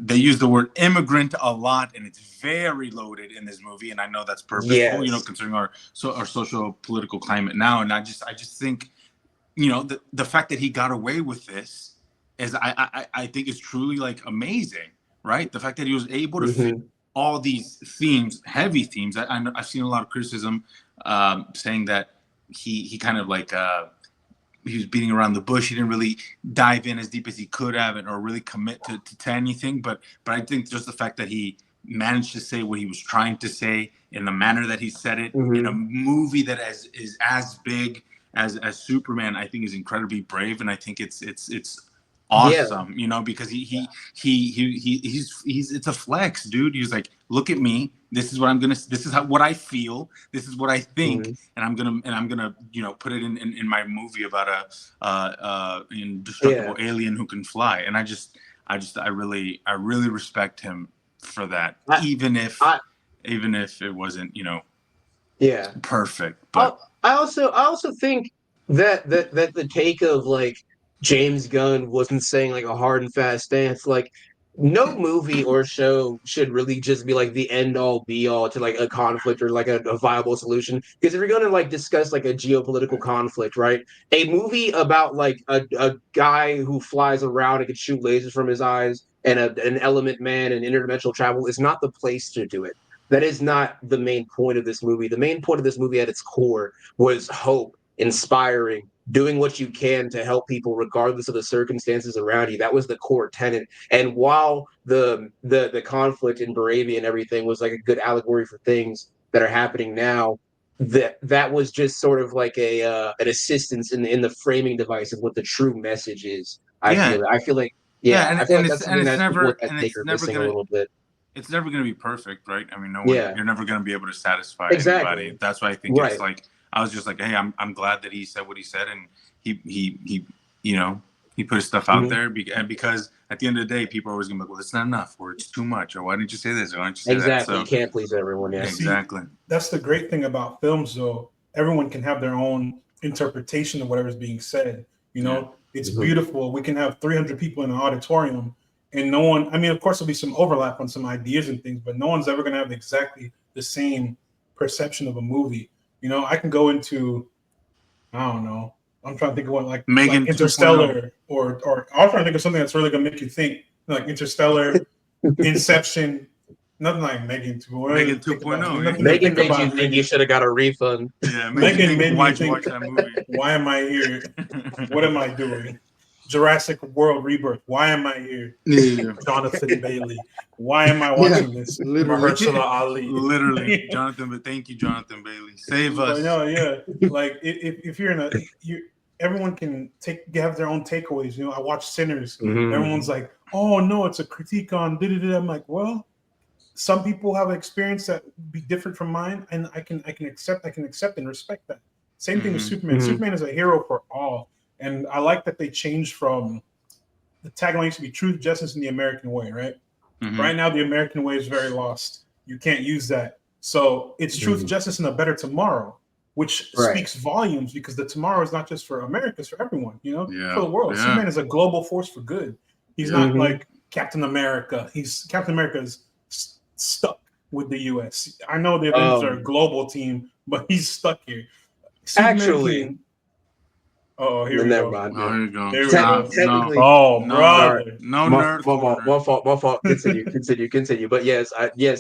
they use the word immigrant a lot, and it's very loaded in this movie, and I know that's purposeful, Yes. considering our social political climate now. And I just think, the fact that he got away with this is I think is truly like amazing, right? The fact that he was able to fit all these themes, heavy themes. I've seen a lot of criticism saying that he kind of like he was beating around the bush. He didn't really dive in as deep as he could have, or really commit to anything. But I think just the fact that he managed to say what he was trying to say in the manner that he said it in a movie that is as big as Superman, I think is incredibly brave, and I think it's awesome, because he's it's a flex, dude. He's like, look at me. This is what this is what I feel. This is what I think, and I'm gonna put it in my movie about a indestructible alien who can fly. And I really respect him for that, even if it wasn't perfect. But I also think that the take of like James Gunn wasn't saying like a hard and fast stance. Like, no movie or show should really just be like the end all be all to like a conflict or like a viable solution. Because if you're gonna like discuss like a geopolitical conflict, right? A movie about like a guy who flies around and can shoot lasers from his eyes and an element man and interdimensional travel is not the place to do it. That is not the main point of this movie. The main point of this movie at its core was hope, inspiring, doing what you can to help people regardless of the circumstances around you. That was the core tenet. And while the conflict in Moravia and everything was like a good allegory for things that are happening now, that was just sort of like an assistance in the framing device of what the true message is. I feel like and that's something that people at Taker are missing a little bit. It's never going to be perfect, right? I mean, you're never going to be able to satisfy anybody. That's why I think it's like, I was just like, hey, I'm glad that he said what he said, and he put his stuff out there, because at the end of the day, people are always gonna be like, well, it's not enough, or it's too much, or why didn't you say this, or why didn't you say that? So, you can't please everyone. Yeah, exactly. That's the great thing about films, though. Everyone can have their own interpretation of whatever's being said. It's beautiful. We can have 300 people in an auditorium, and no one. I mean, of course, there'll be some overlap on some ideas and things, but no one's ever gonna have exactly the same perception of a movie. I can go into, I don't know. I'm trying to think of what like Interstellar or I'm trying to think of something that's really gonna make you think, like Interstellar, Inception, nothing like Megan 2.0. Megan 2.0. Megan made you think you should have got a refund. Yeah, Megan made me think, watch that movie. Why am I here? What am I doing? Jurassic World Rebirth. Why am I here? Yeah. Jonathan Bailey. Why am I watching this? Mahershala Ali. Literally, Jonathan. But thank you, Jonathan Bailey. Save us. Like if you're in everyone can have their own takeaways. I watch Sinners. Everyone's like, oh no, it's a critique on. I'm like, well, some people have an experience that be different from mine, and I can accept and respect that. Same thing with Superman. Superman is a hero for all. And I like that they changed from the tagline used to be truth, justice, and the American way, right? Right now, the American way is very lost. You can't use that. So it's truth, justice, and a better tomorrow, which speaks volumes, because the tomorrow is not just for America, it's for everyone, for the world. Superman is a global force for good. He's not like Captain America. Captain America is stuck with the U.S. I know the Avengers are a global team, but he's stuck here. Superman here we go. Oh, here you go. Technically, brother. No, my fault. Continue. But yes,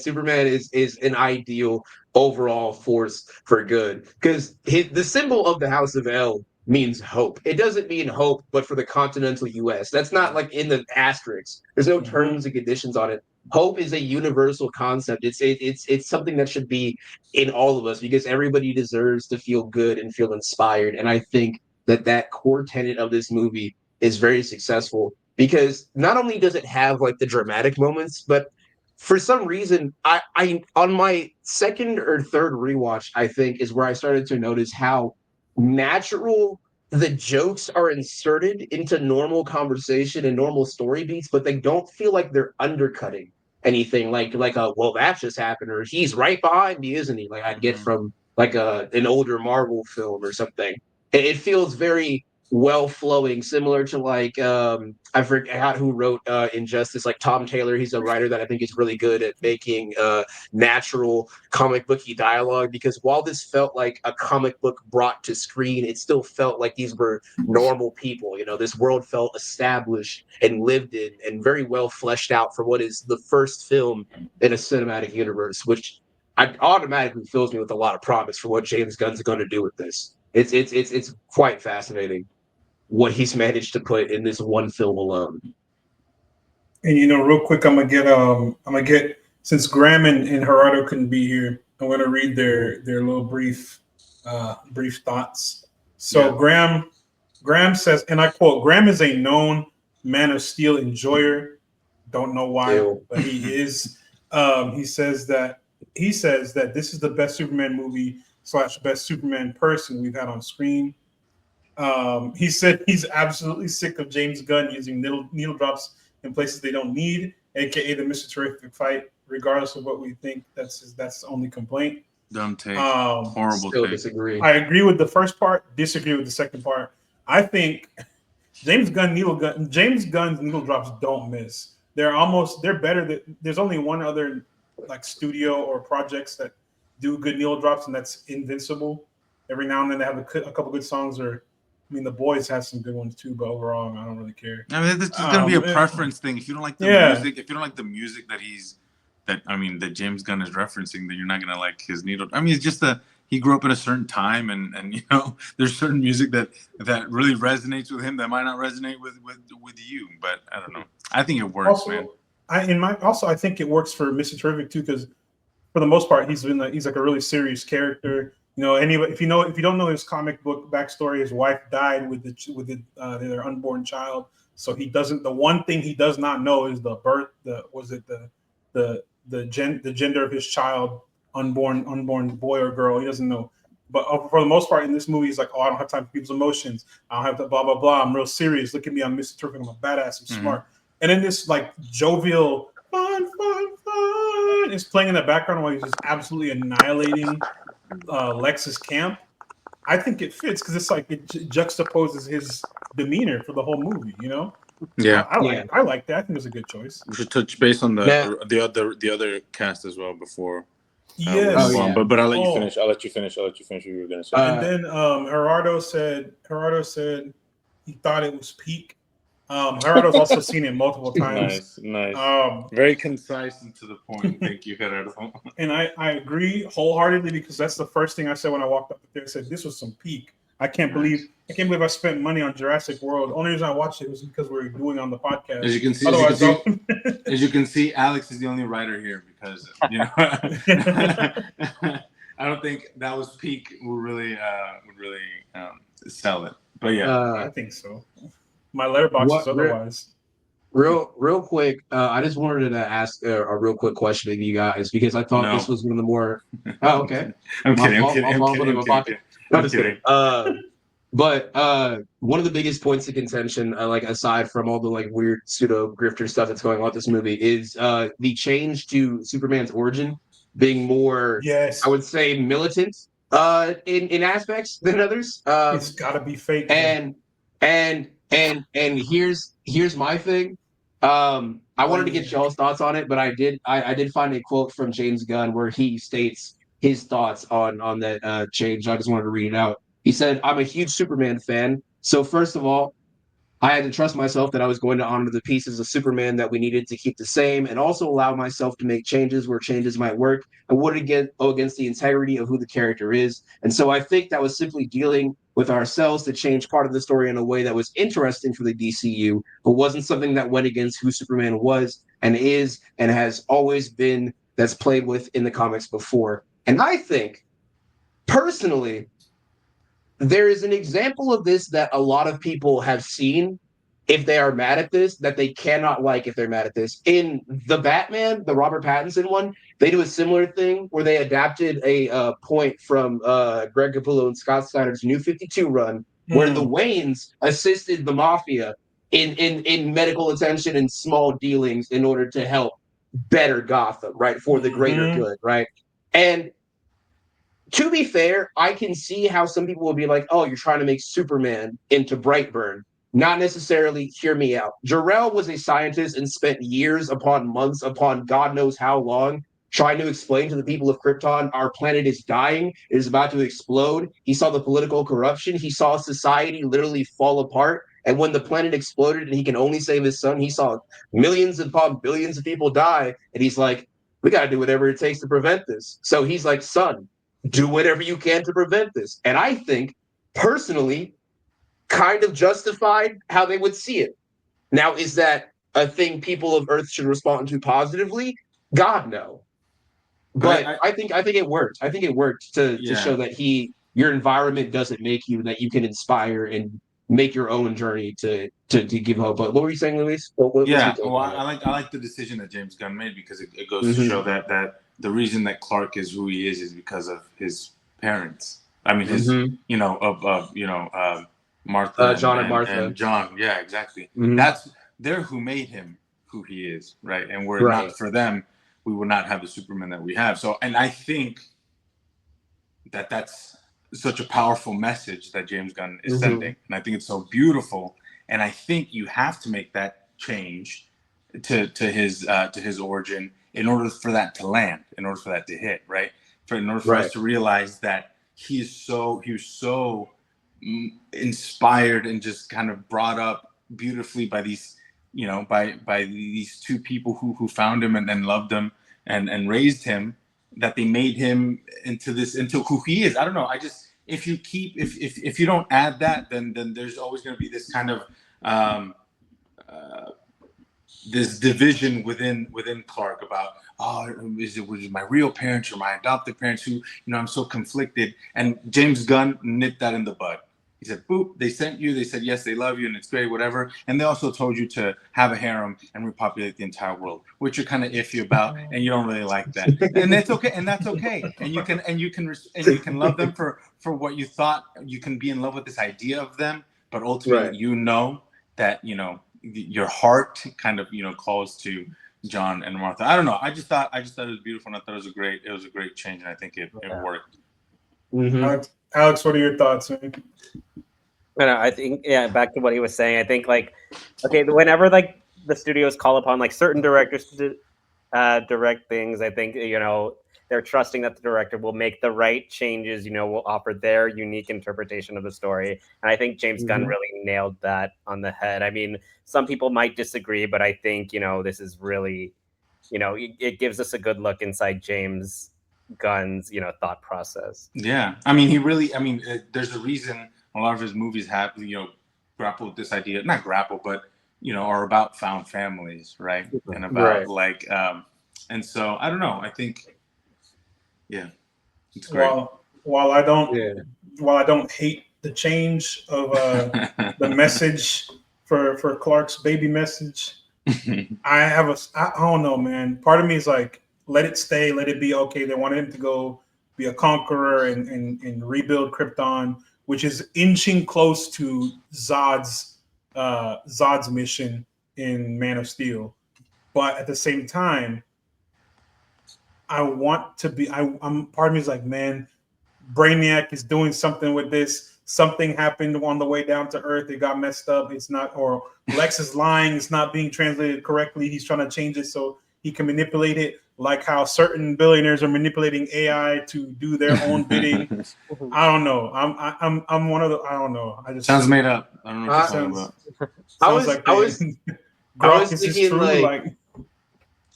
Superman is an ideal overall force for good, because the symbol of the House of L means hope. It doesn't mean hope, but for the continental U.S. That's not like in the asterisks. There's no terms and conditions on it. Hope is a universal concept. It's something that should be in all of us, because everybody deserves to feel good and feel inspired. And I think that core tenet of this movie is very successful, because not only does it have like the dramatic moments, but for some reason, I on my second or third rewatch, I think, is where I started to notice how natural the jokes are inserted into normal conversation and normal story beats, but they don't feel like they're undercutting anything like a well that just happened or he's right behind me, isn't he? Like I'd get from like an older Marvel film or something. It feels very well flowing, similar to like I forgot who wrote Injustice, like Tom Taylor. He's a writer that I think is really good at making natural comic booky dialogue, because while this felt like a comic book brought to screen, it still felt like these were normal people. You know, this world felt established and lived in and very well fleshed out for what is the first film in a cinematic universe, which automatically fills me with a lot of promise for what James Gunn's going to do with this. It's quite fascinating what he's managed to put in this one film alone. And real quick, I'm gonna get since Graham and Gerardo couldn't be here, I'm gonna read their little brief thoughts. So Graham says, and I quote, Graham is a known Man of Steel enjoyer. Don't know why, Ew. but he is. He says that this is the best Superman movie / best Superman person we've had on screen. He said he's absolutely sick of James Gunn using needle drops in places they don't need, aka the Mr. Terrific fight. Regardless of what we think, that's the only complaint. Dumb take. Horrible take. Disagree. I agree with the first part, disagree with the second part. I think James Gunn's needle drops don't miss. They're better. There's only one other like studio or projects that do good needle drops, and that's Invincible. Every now and then they have a couple good songs, or I mean, The Boys has some good ones too, but overall, I don't really care. I mean, it's just gonna be a preference thing. If you don't like the music, if you don't like the music that James Gunn is referencing, then you're not gonna like his needle. I mean, it's just he grew up at a certain time, and there's certain music that really resonates with him that might not resonate with you. But I don't know. I think it works, also, man. I think it works for Mr. Terrific too, because for the most part, he's like a really serious character. Anyway, if you don't know his comic book backstory, his wife died with their unborn child. So he doesn't. The one thing he does not know is the gender of his child, unborn boy or girl. He doesn't know. But for the most part, in this movie, he's like, "Oh, I don't have time for people's emotions. I don't have to blah blah blah. I'm real serious. Look at me. I'm Mr. Terrific. I'm a badass. I'm smart." And then this like jovial fun is playing in the background while he's just absolutely annihilating Lex's camp. I think it fits because it's like it juxtaposes his demeanor for the whole movie. Yeah, I like that. I think it's a good choice. We should touch base on the other cast as well before. Yes, but I'll let you finish. I'll let you finish what you were gonna say. And then Gerardo said he thought it was peak. Gerardo's also seen it multiple times. Nice. Very concise and to the point. Thank you, Gerardo. And I agree wholeheartedly, because that's the first thing I said when I walked up there. I said this was some peak. I can't believe I spent money on Jurassic World. The only reason I watched it was because we were doing on the podcast. As you can see, Alex is the only writer here because I don't think that was peak would really sell it. But yeah, I think so. My letterbox is otherwise. Real quick, I just wanted to ask a real quick question of you guys, because I thought this was one of the more. Oh, okay. I'm kidding. I'm just kidding. But one of the biggest points of contention, like aside from all the like weird pseudo grifter stuff that's going on with this movie, is the change to Superman's origin being more, I would say, militant in aspects than others. It's got to be fake. And here's my thing. I wanted to get y'all's thoughts on it, but I did find a quote from James Gunn where he states his thoughts on that change. I just wanted to read it out. He said, "I'm a huge Superman fan. So first of all, I had to trust myself that I was going to honor the pieces of Superman that we needed to keep the same, and also allow myself to make changes where changes might work and wouldn't go against the integrity of who the character is. And so I think that was simply dealing with ourselves to change part of the story in a way that was interesting for the DCU, but wasn't something that went against who Superman was and is and has always been, that's played with in the comics before." And I think, personally, there is an example of this that a lot of people have seen if they are mad at this, that they cannot like if they're mad at this. In The Batman, the Robert Pattinson one, they do a similar thing where they adapted a point from Greg Capullo and Scott Snyder's New 52 run, where the Waynes assisted the mafia in medical attention and small dealings in order to help better Gotham, right, for the greater good, right? And to be fair, I can see how some people will be like, "Oh, you're trying to make Superman into Brightburn." Not necessarily. Hear me out. Jor-El was a scientist and spent years upon months upon God knows how long trying to explain to the people of Krypton, our planet is dying, it is about to explode. He saw the political corruption. He saw society literally fall apart. And when the planet exploded and he can only save his son, he saw millions upon billions of people die. And he's like, we got to do whatever it takes to prevent this. So he's like, son, do whatever you can to prevent this. And I think, personally, kind of justified how they would see it. Now, is that a thing people of Earth should respond to positively? God, no. But I think it worked. I think it worked to show that your environment doesn't make you, that you can inspire and make your own journey to give hope. But what were you saying, Luis? I like the decision that James Gunn made, because it goes to show that the reason that Clark is who he is because of his parents. I mean, his Martha, John and Martha, and John. Yeah, exactly. They're who made him who he is, right? And were it not for them, we would not have the Superman that we have. So, and I think that's such a powerful message that James Gunn is sending, and I think it's so beautiful. And I think you have to make that change to his origin in order for that to land, in order for that to hit, right? In order for us to realize that he was so inspired and just kind of brought up beautifully by these, by these two people who found him and loved him and raised him, that they made him into who he is. I don't know. If you don't add that, then there's always going to be this kind of this division within Clark about, was it my real parents or my adopted parents who, I'm so conflicted. And James Gunn nipped that in the bud. He said, boop, they sent you, they said, yes, they love you and it's great, whatever. And they also told you to have a harem and repopulate the entire world, which you're kind of iffy about and you don't really like that. And that's okay. And that's okay. And you can love them for what you thought. You can be in love with this idea of them, but ultimately that, your heart kind of, calls to John and Martha. I don't know. I just thought it was beautiful, and I thought it was a great change, and I think it worked. Alex, what are your thoughts, man? I think back to what he was saying. I think whenever the studios call upon certain directors to direct things, I think they're trusting that the director will make the right changes, will offer their unique interpretation of the story. And I think James Gunn really nailed that on the head. I mean, some people might disagree, but I think, this is really, it gives us a good look inside James Gunn's, thought process. Yeah. I mean, there's a reason a lot of his movies have, grapple with this idea, not grapple, but, are about found families, right? And about and so I don't know. I think, it's great. While I don't hate the change of the message for Clark's baby message, I don't know, man. Part of me is like, let it stay, let it be okay. They wanted him to go be a conqueror and rebuild Krypton, which is inching close to Zod's mission in Man of Steel. But at the same time, I want to be. I'm part of me is like, man, Brainiac is doing something with this. Something happened on the way down to Earth. It got messed up. It's not, or Lex is lying. It's not being translated correctly. He's trying to change it so he can manipulate it, like how certain billionaires are manipulating AI to do their own bidding. I don't know. I'm one of the. I don't know. I just sounds made up. I don't know what you're talking about.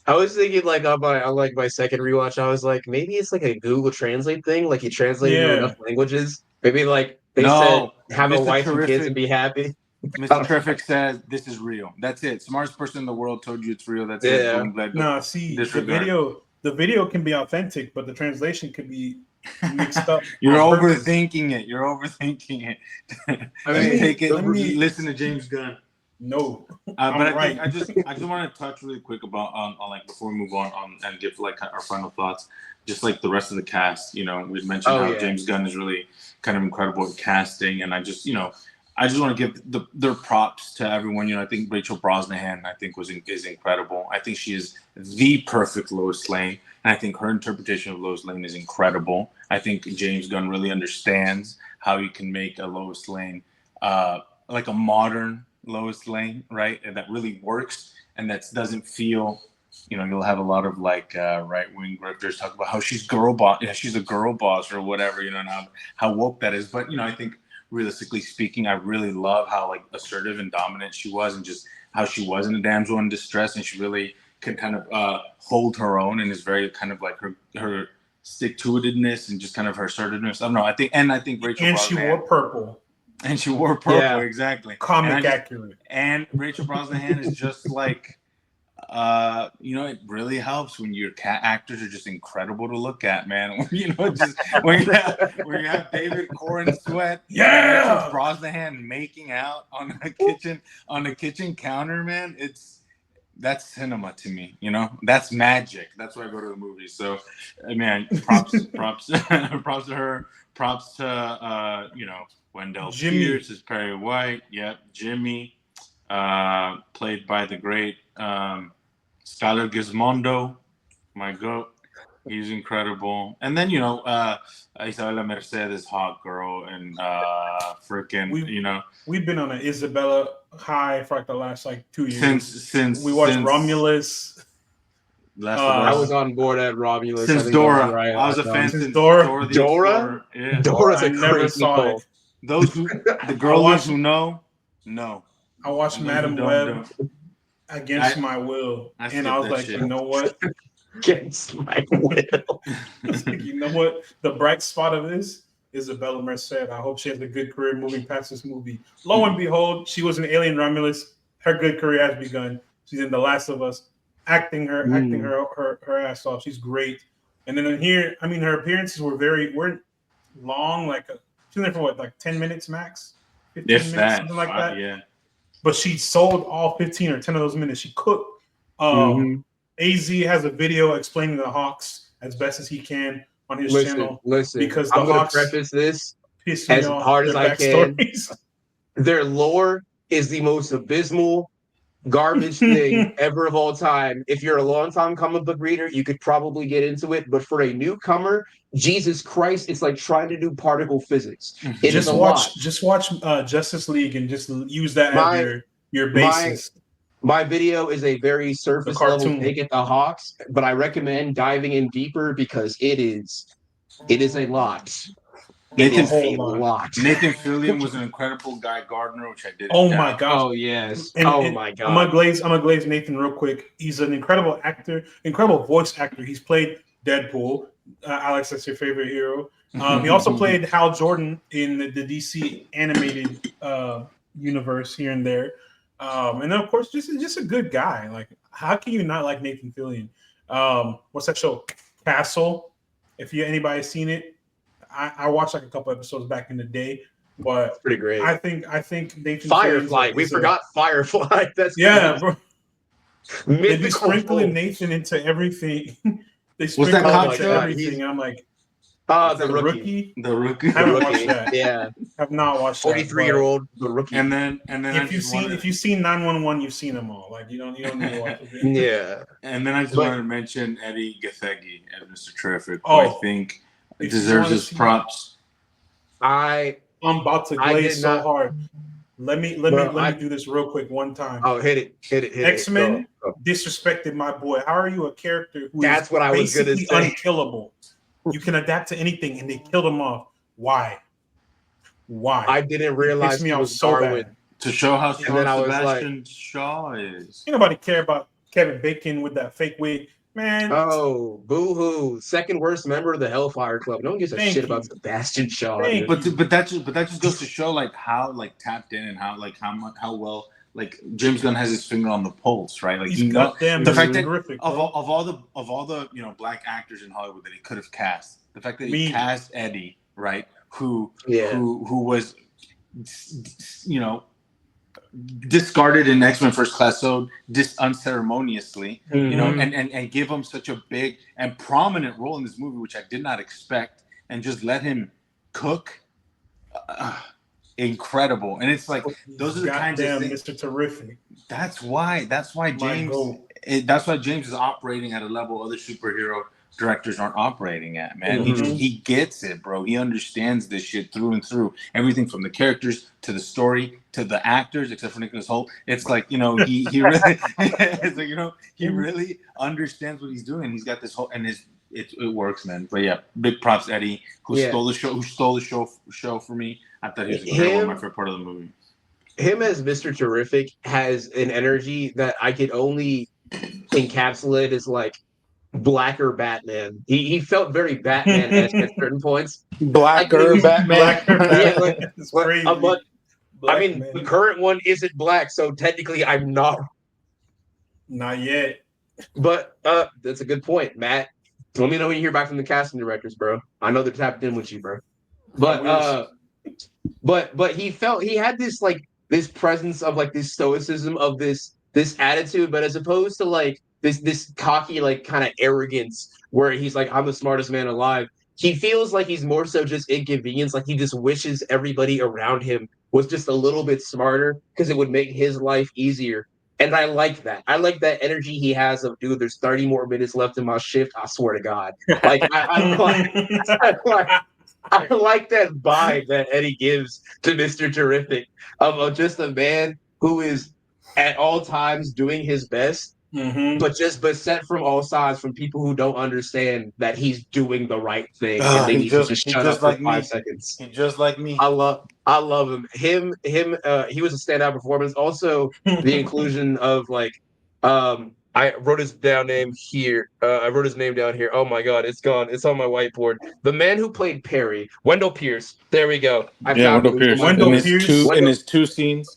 I was thinking on my second rewatch, I was like, maybe it's like a Google Translate thing. Like he translated enough languages. Maybe they said have a wife and kids and be happy. Mr. Terrific says this is real. That's it. Smartest person in the world told you it's real. That's it. Boom, no, see, the video can be authentic, but the translation could be mixed up. You're overthinking it. I mean, take it. Listen to James Gunn. No, But I'm I right. think I just want to touch really quick about on like before we move on and give like our final thoughts. Just like the rest of the cast, you know, we mentioned how James Gunn is really kind of incredible at casting, and I just want to give their props to everyone. You know, I think Rachel Brosnahan, I think is incredible. I think she is the perfect Lois Lane, and I think her interpretation of Lois Lane is incredible. I think James Gunn really understands how you can make a Lois Lane like a modern Lois Lane, right? And that really works, and that doesn't feel, you know, you'll have a lot of like right-wing grifters talk about how she's girl boss, she's a girl boss or whatever, you know, and how woke that is. But, you know, I think realistically speaking, I really love how like assertive and dominant she was, and just how she wasn't a damsel in distress, and she really could kind of hold her own, and is very kind of like her stick-to-itiveness and just kind of her assertiveness. I don't know. I think Rachel And Brosnahan, she wore purple. and she wore purple, exactly. Comic accurate. And Rachel Brosnahan is just like, you know, it really helps when your actors are just incredible to look at, man. You know, just when you have David Corenswet, and Rachel Brosnahan making out on a kitchen counter, man. That's cinema to me, you know. That's magic. That's why I go to the movies. So, man, props to her. Props to you know, Wendell Pierce is Perry White. Yep, Jimmy, played by the great Skylar Gizmondo, my goat. He's incredible. And then, you know, Isabella Mercedes, hot girl, and you know. We've been on an Isabella high for like the last like 2 years. Since we watched Romulus. I was on board at Romulus. Since Dora. I was a fan since Dora. Dora? Yeah. Dora's a crazy call. Those who, the girls who know. I watched Madam Web against my will. And I was like, you know what? Against my will. You know what? The bright spot of this is Isabella Merced. I hope she has a good career moving past this movie. Lo and behold, she was an alien Romulus. Her good career has begun. She's in The Last of Us, acting her ass off. She's great. And then in here, I mean, her appearances weren't long. Like she was there for what, like 10 minutes max, 15 minutes, something like that. Yeah. But she sold all 15 or 10 of those minutes. She cooked. AZ has a video explaining the Hawks as best as he can on his channel. Because I'm going to preface this as hard as I can. Their lore is the most abysmal garbage thing ever of all time. If you're a long-time comic book reader, you could probably get into it. But for a newcomer, Jesus Christ, it's like trying to do particle physics. Just watch Justice League and just use that as your basis. My video is a very surface level take at the Hawks, but I recommend diving in deeper because it is a lot. Nathan Fillion was an incredible Guy Gardner, which I did. Oh my gosh! Oh yes! My god! I'm gonna glaze Nathan real quick. He's an incredible actor, incredible voice actor. He's played Deadpool. Alex, that's your favorite hero. He also played Hal Jordan in the DC animated universe here and there. And then of course, just a good guy. Like, how can you not like Nathan Fillion? What's that show? Castle. If anybody's seen it, I watched like a couple episodes back in the day, but it's pretty great. I think Nathan Firefly. We forgot Firefly. That's bro. They be sprinkling Nathan into everything. They sprinkle him into everything. I'm like, the rookie. The rookie. I haven't watched that. Yeah, have not watched that. 43-year-old The Rookie. And then if you've seen 911, you've seen them all. Like you don't need to watch it. Yeah. And then I just wanted to mention Eddie Gathegi as Mr. Terrific, who I think deserves his props. I'm about to glaze so hard. Let me do this real quick one time. Oh, hit it. X-Men disrespected my boy. How are you a character who is what I was gonna say. Unkillable? You can adapt to anything, and they killed him off. Why? I didn't realize he was Darwin. To show how strong Sebastian Shaw is. Ain't nobody care about Kevin Bacon with that fake wig. Man. Oh, boo-hoo. Second worst member of the Hellfire Club. No one gives a shit about Sebastian Shaw. But that just goes to show like how like tapped in and how well like James Gunn has his finger on the pulse, right? Like the fact that of all the black actors in Hollywood that he could have cast, the fact that he cast Eddie, right? Who was discarded in X-Men First Class so unceremoniously, you know, and give him such a big and prominent role in this movie, which I did not expect, and just let him cook. Incredible. And it's like those are the kinds of things. Mr. Terrific. That's why James is operating at a level other superhero directors aren't operating at, man. He gets it, bro. He understands this shit through and through. Everything from the characters to the story to the actors, except for Nicholas Hoult. It's like, you know, he really it's like, you know, he really understands what he's doing. He's got this whole and it works, man. But yeah, big props to Eddie, who stole the show for me. I thought he was incredible, my favorite part of the movie. Him as Mr. Terrific has an energy that I could only encapsulate as like blacker Batman. He felt very Batman-esque at certain points. Blacker Batman. I mean, the current one isn't black, so technically I'm not. Not yet. But that's a good point, Matt. Let me know when you hear back from the casting directors, bro. I know they're tapped in with you, bro. But he had this like this presence of like this stoicism of this attitude, but as opposed to like this cocky like kind of arrogance where he's like, I'm the smartest man alive. He feels like he's more so just inconvenienced, like he just wishes everybody around him was just a little bit smarter because it would make his life easier. And I like that. I like that energy he has of, dude, there's 30 more minutes left in my shift. I swear to God. Like I like that vibe that Eddie gives to Mr. Terrific of just a man who is at all times doing his best, but set from all sides from people who don't understand that he's doing the right thing and they need to just shut up for 5 seconds. He's just like me. I love him. He was a standout performance. Also, the inclusion of like I wrote his name down here. Oh my God, it's gone. It's on my whiteboard. The man who played Perry, Wendell Pierce. There we go. Wendell Pierce. In his 2 scenes.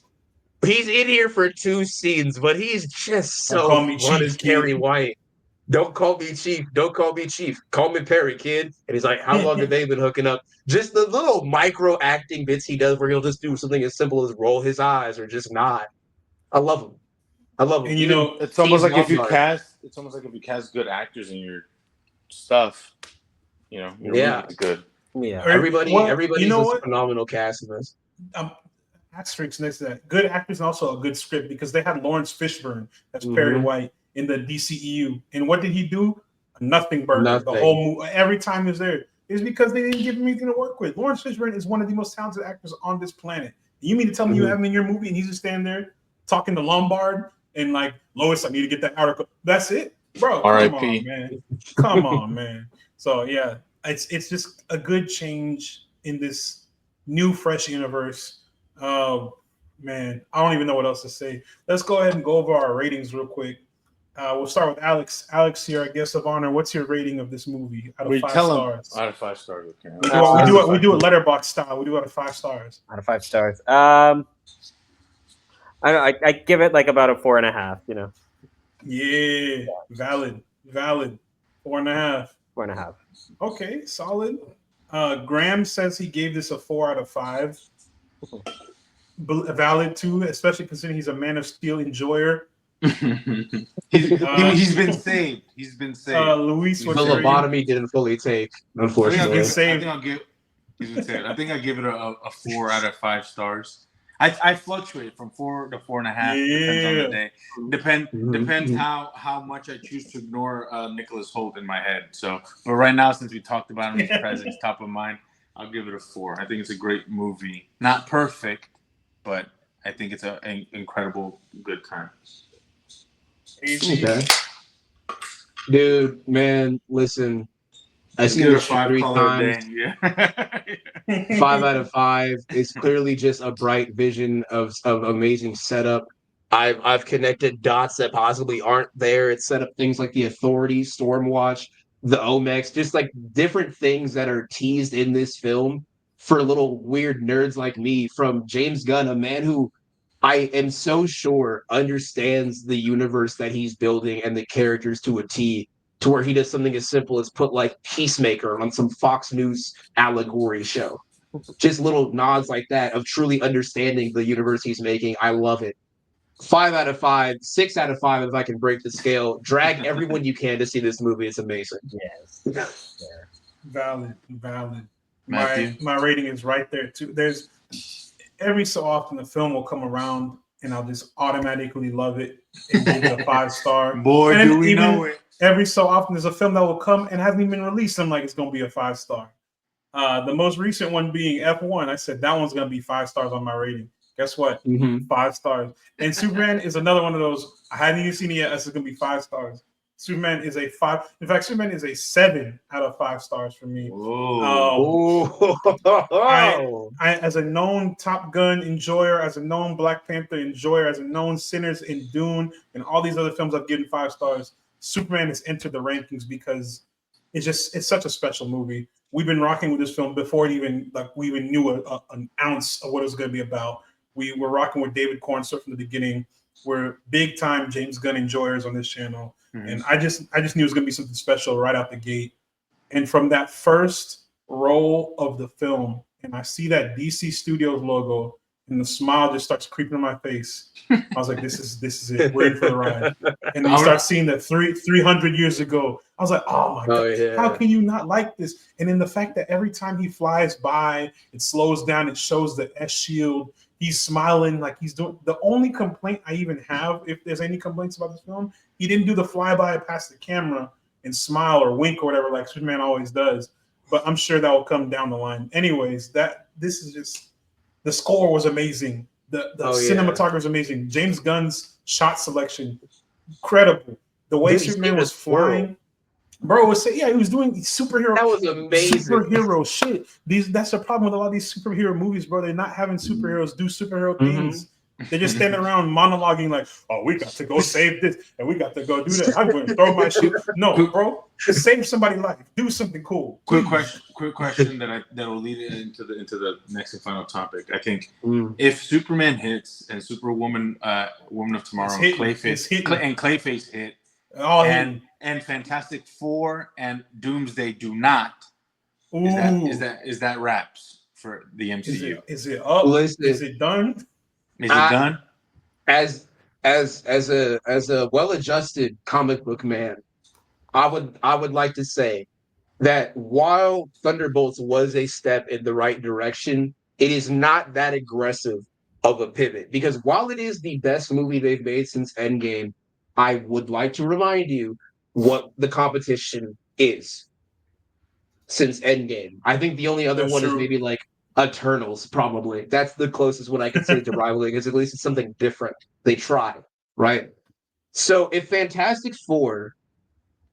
He's in here for 2 scenes, but he's just so fun as Perry White. Don't call me Chief. Don't call me Chief. Call me Perry, kid. And he's like, how long have they been hooking up? Just the little micro acting bits he does where he'll just do something as simple as roll his eyes or just nod. I love him. And you know, it's almost like if you cast good actors in your stuff, you know, you're really good. Yeah. Everybody's a phenomenal cast in this. Asterisk next to that. Good actors and also a good script because they had Lawrence Fishburne as Perry White in the DCEU. And what did he do? Nothing burger. The whole movie, every time he was there. It's because they didn't give him anything to work with. Lawrence Fishburne is one of the most talented actors on this planet. You mean to tell me you have him in your movie and he's just standing there talking to Lombard and like, Lois, I need to get that article. That's it? Bro, R.I.P. Come on, man. So yeah, it's just a good change in this new, fresh universe. Oh man, I don't even know what else to say. Let's go ahead and go over our ratings real quick. We'll start with Alex. Alex, you're our guest of honor. What's your rating of this movie out of 5 stars? Out of 5 stars. Okay. We do a letterbox style. We do out of 5 stars. Out of 5 stars. I give it like about a 4.5. You know. Yeah. Valid. 4.5. 4.5. Okay, solid. Graham says he gave this a 4 out of 5. Valid too, especially considering he's a Man of Steel enjoyer. He's been saved. Luis, the lobotomy didn't fully take, unfortunately. I think I give it a 4 out of 5 stars. I fluctuate from 4 to 4.5. Depends on the day. Depends how much I choose to ignore Nicholas Hoult in my head. So, but right now, since we talked about him, his presence top of mind, I'll give it a 4. I think it's a great movie. Not perfect, but I think it's an incredible good time. Okay. Dude, man, listen. I've seen this 3 times. Yeah. 5 out of 5. It's clearly just a bright vision of amazing setup. I've connected dots that possibly aren't there. It's set up things like the Authority, Stormwatch, the Omex, just like different things that are teased in this film for little weird nerds like me from James Gunn, a man who I am so sure understands the universe that he's building and the characters to a T, to where he does something as simple as put like Peacemaker on some Fox News allegory show. just little nods like that of truly understanding the universe he's making. I love it. 5 out of 5, 6 out of 5 if I can break the scale. Drag everyone you can to see this movie. It's amazing. Yes. Fair. Valid. Matthew? My rating is right there too. There's every so often the film will come around and I'll just automatically love it and give it a 5-star. Boy, and do we know it. Every so often there's a film that will come and hasn't even been released. I'm like, it's gonna be a 5-star. The most recent one being F1. I said that one's gonna be 5 stars on my rating. Guess what? 5 stars. And Superman is another one of those. I hadn't even seen it yet. This is gonna be 5 stars. Superman is a 5. In fact, Superman is a 7 out of 5 stars for me. I, as a known Top Gun enjoyer, as a known Black Panther enjoyer, as a known Sinners in Dune, and all these other films I've given 5 stars, Superman has entered the rankings because it's such a special movie. We've been rocking with this film before we even knew an ounce of what it was going to be about. We were rocking with David Corenswet from the beginning. We're big time James Gunn enjoyers on this channel. And I just knew it was going to be something special right out the gate. And from that first roll of the film, and I see that DC Studios logo, and the smile just starts creeping on my face. I was like, this is it. We're in for the ride. And then you start seeing that 300 years ago. I was like, oh my God, yeah. How can you not like this? And then the fact that every time he flies by, it slows down, it shows the S shield. He's smiling like he's doing. The only complaint I even have, if there's any complaints about this film, he didn't do the flyby past the camera and smile or wink or whatever like Superman always does. But I'm sure that will come down the line. Anyways, this is just, the score was amazing. The cinematography was amazing. James Gunn's shot selection, incredible. The way Superman was flying. Bro, he was doing superhero. That was amazing. Superhero shit. That's the problem with a lot of these superhero movies, bro. They're not having superheroes do superhero things. They're just standing around monologuing like, "Oh, we got to go save this, and we got to go do that. I'm going to throw my shit." No, bro, save somebody's life. Do something cool. Quick question that will lead into the next and final topic. I think if Superman hits and Superwoman, Woman of Tomorrow, and Clayface hit. And Fantastic Four and Doomsday do not. Is that wraps for the MCU? Is it up? Listen, is it done? Is it done? As a well-adjusted comic book man, I would like to say that while Thunderbolts was a step in the right direction, it is not that aggressive of a pivot. Because while it is the best movie they've made since Endgame, I would like to remind you what the competition is since Endgame. I think the only other one is maybe like Eternals, probably. That's the closest one I can say to rivaling, because at least it's something different. They try, right? So if Fantastic Four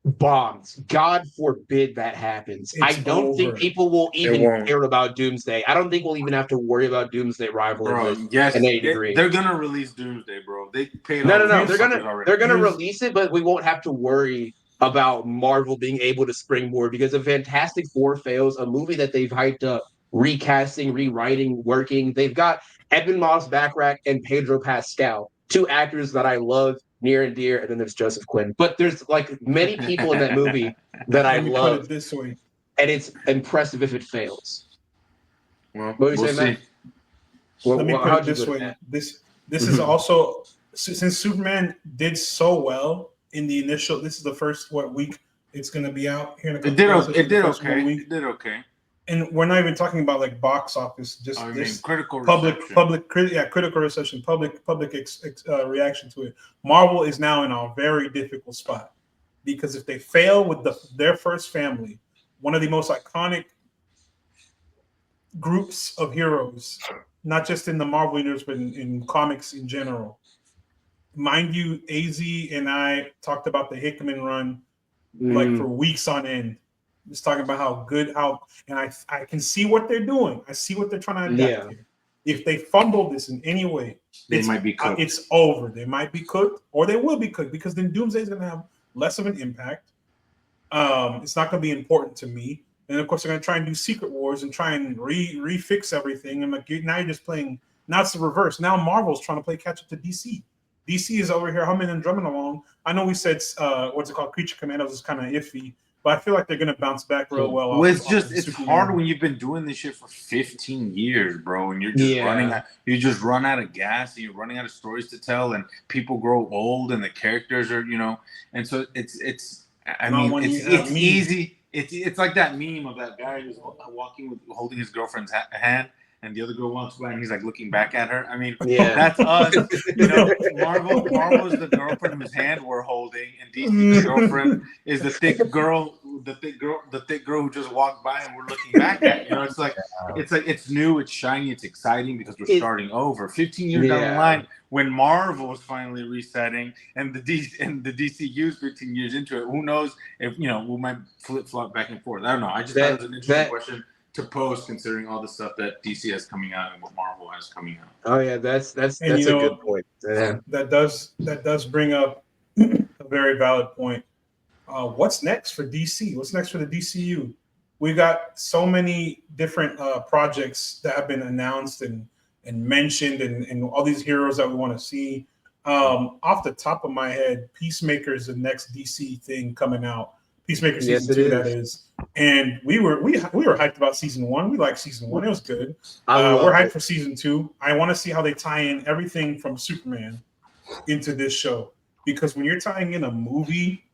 bombs, God forbid that happens, I don't think people will even care about Doomsday. I don't think we'll even have to worry about Doomsday rivaling. Yes, in any degree. They're gonna release Doomsday, bro. They paid. No. They're gonna release it, but we won't have to worry about Marvel being able to springboard, because if Fantastic Four fails, a movie that they've hyped up, recasting, rewriting, working, they've got Edmund Moss Backrack and Pedro Pascal, 2 actors that I love near and dear, and then there's Joseph Quinn. But there's like many people in that movie that I love. Put it this way. And it's impressive if it fails. Well, what do you say, Matt? Let me put it this way. This is also, since Superman did so well in the initial, this is the first week it's going to be out here in a couple It did okay. And we're not even talking about like box office, just critical critical reception, public reaction to it. Marvel is now in a very difficult spot, because if they fail with their first family, one of the most iconic groups of heroes, not just in the Marvel universe, but in comics in general. Mind you, AZ and I talked about the Hickman run like for weeks on end. Just talking about and I can see what they're doing. I see what they're trying to adapt here. If they fumble this in any way, they might be cooked. It's over. They might be cooked, or they will be cooked, because then Doomsday is going to have less of an impact. It's not going to be important to me. And of course, they're going to try and do Secret Wars and try and refix everything. And like now you're just playing. Now it's the reverse. Now Marvel's trying to play catch up to DC. DC is over here humming and drumming along. I know we said Creature Commandos is kind of iffy. but I feel like they're gonna bounce back real well. Well, it's off of it's Superman. hard when you've been doing this shit for 15 years, bro, and you're just running out. You just run out of gas, and you're running out of stories to tell, and people grow old, and the characters are, and so it's. I mean, it's easy. It's like that meme of that guy who's walking holding his girlfriend's hand, and the other girl walks by, and he's like looking back at her. I mean, that's us. Marvel is the girlfriend whose hand we're holding, and DC's girlfriend is the thick girl who just walked by, and we're looking back at. It's like it's new, it's shiny, it's exciting because we're starting over. 15 years down the line, when Marvel is finally resetting, and the DCU's 15 years into it, who knows if we might flip flop back and forth. I don't know. I just thought it was an interesting question to pose, considering all the stuff that DC has coming out and what Marvel has coming out. Oh yeah, that's a good point. Yeah. That does bring up a very valid point. What's next for DC? What's next for the DCU? We got so many different projects that have been announced and mentioned, and all these heroes that we want to see. Off the top of my head, Peacemaker is the next DC thing coming out. Peacemaker season 2, that is. And we were hyped about season 1. We liked season 1. It was good. We're hyped for season 2. I want to see how they tie in everything from Superman into this show. Because when you're tying in a movie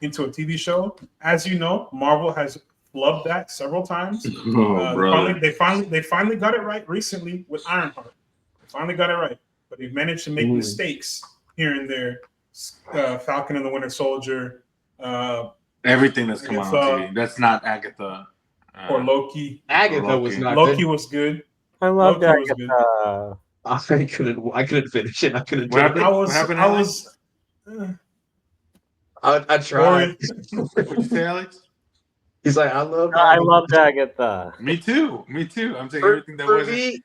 into a TV show, as you know, Marvel has flubbed that several times. They finally got it right recently with Ironheart. They finally got it right. But they've managed to make mistakes here and there. Falcon and the Winter Soldier, everything that's come on TV. That's not Agatha. Or Loki. Agatha was not Loki good. was good. I loved Agatha. I couldn't finish it. I couldn't do What it. I tried. What'd you say, Alex? He's like, I loved Agatha. Me too. I'm saying everything that wasn't. Me,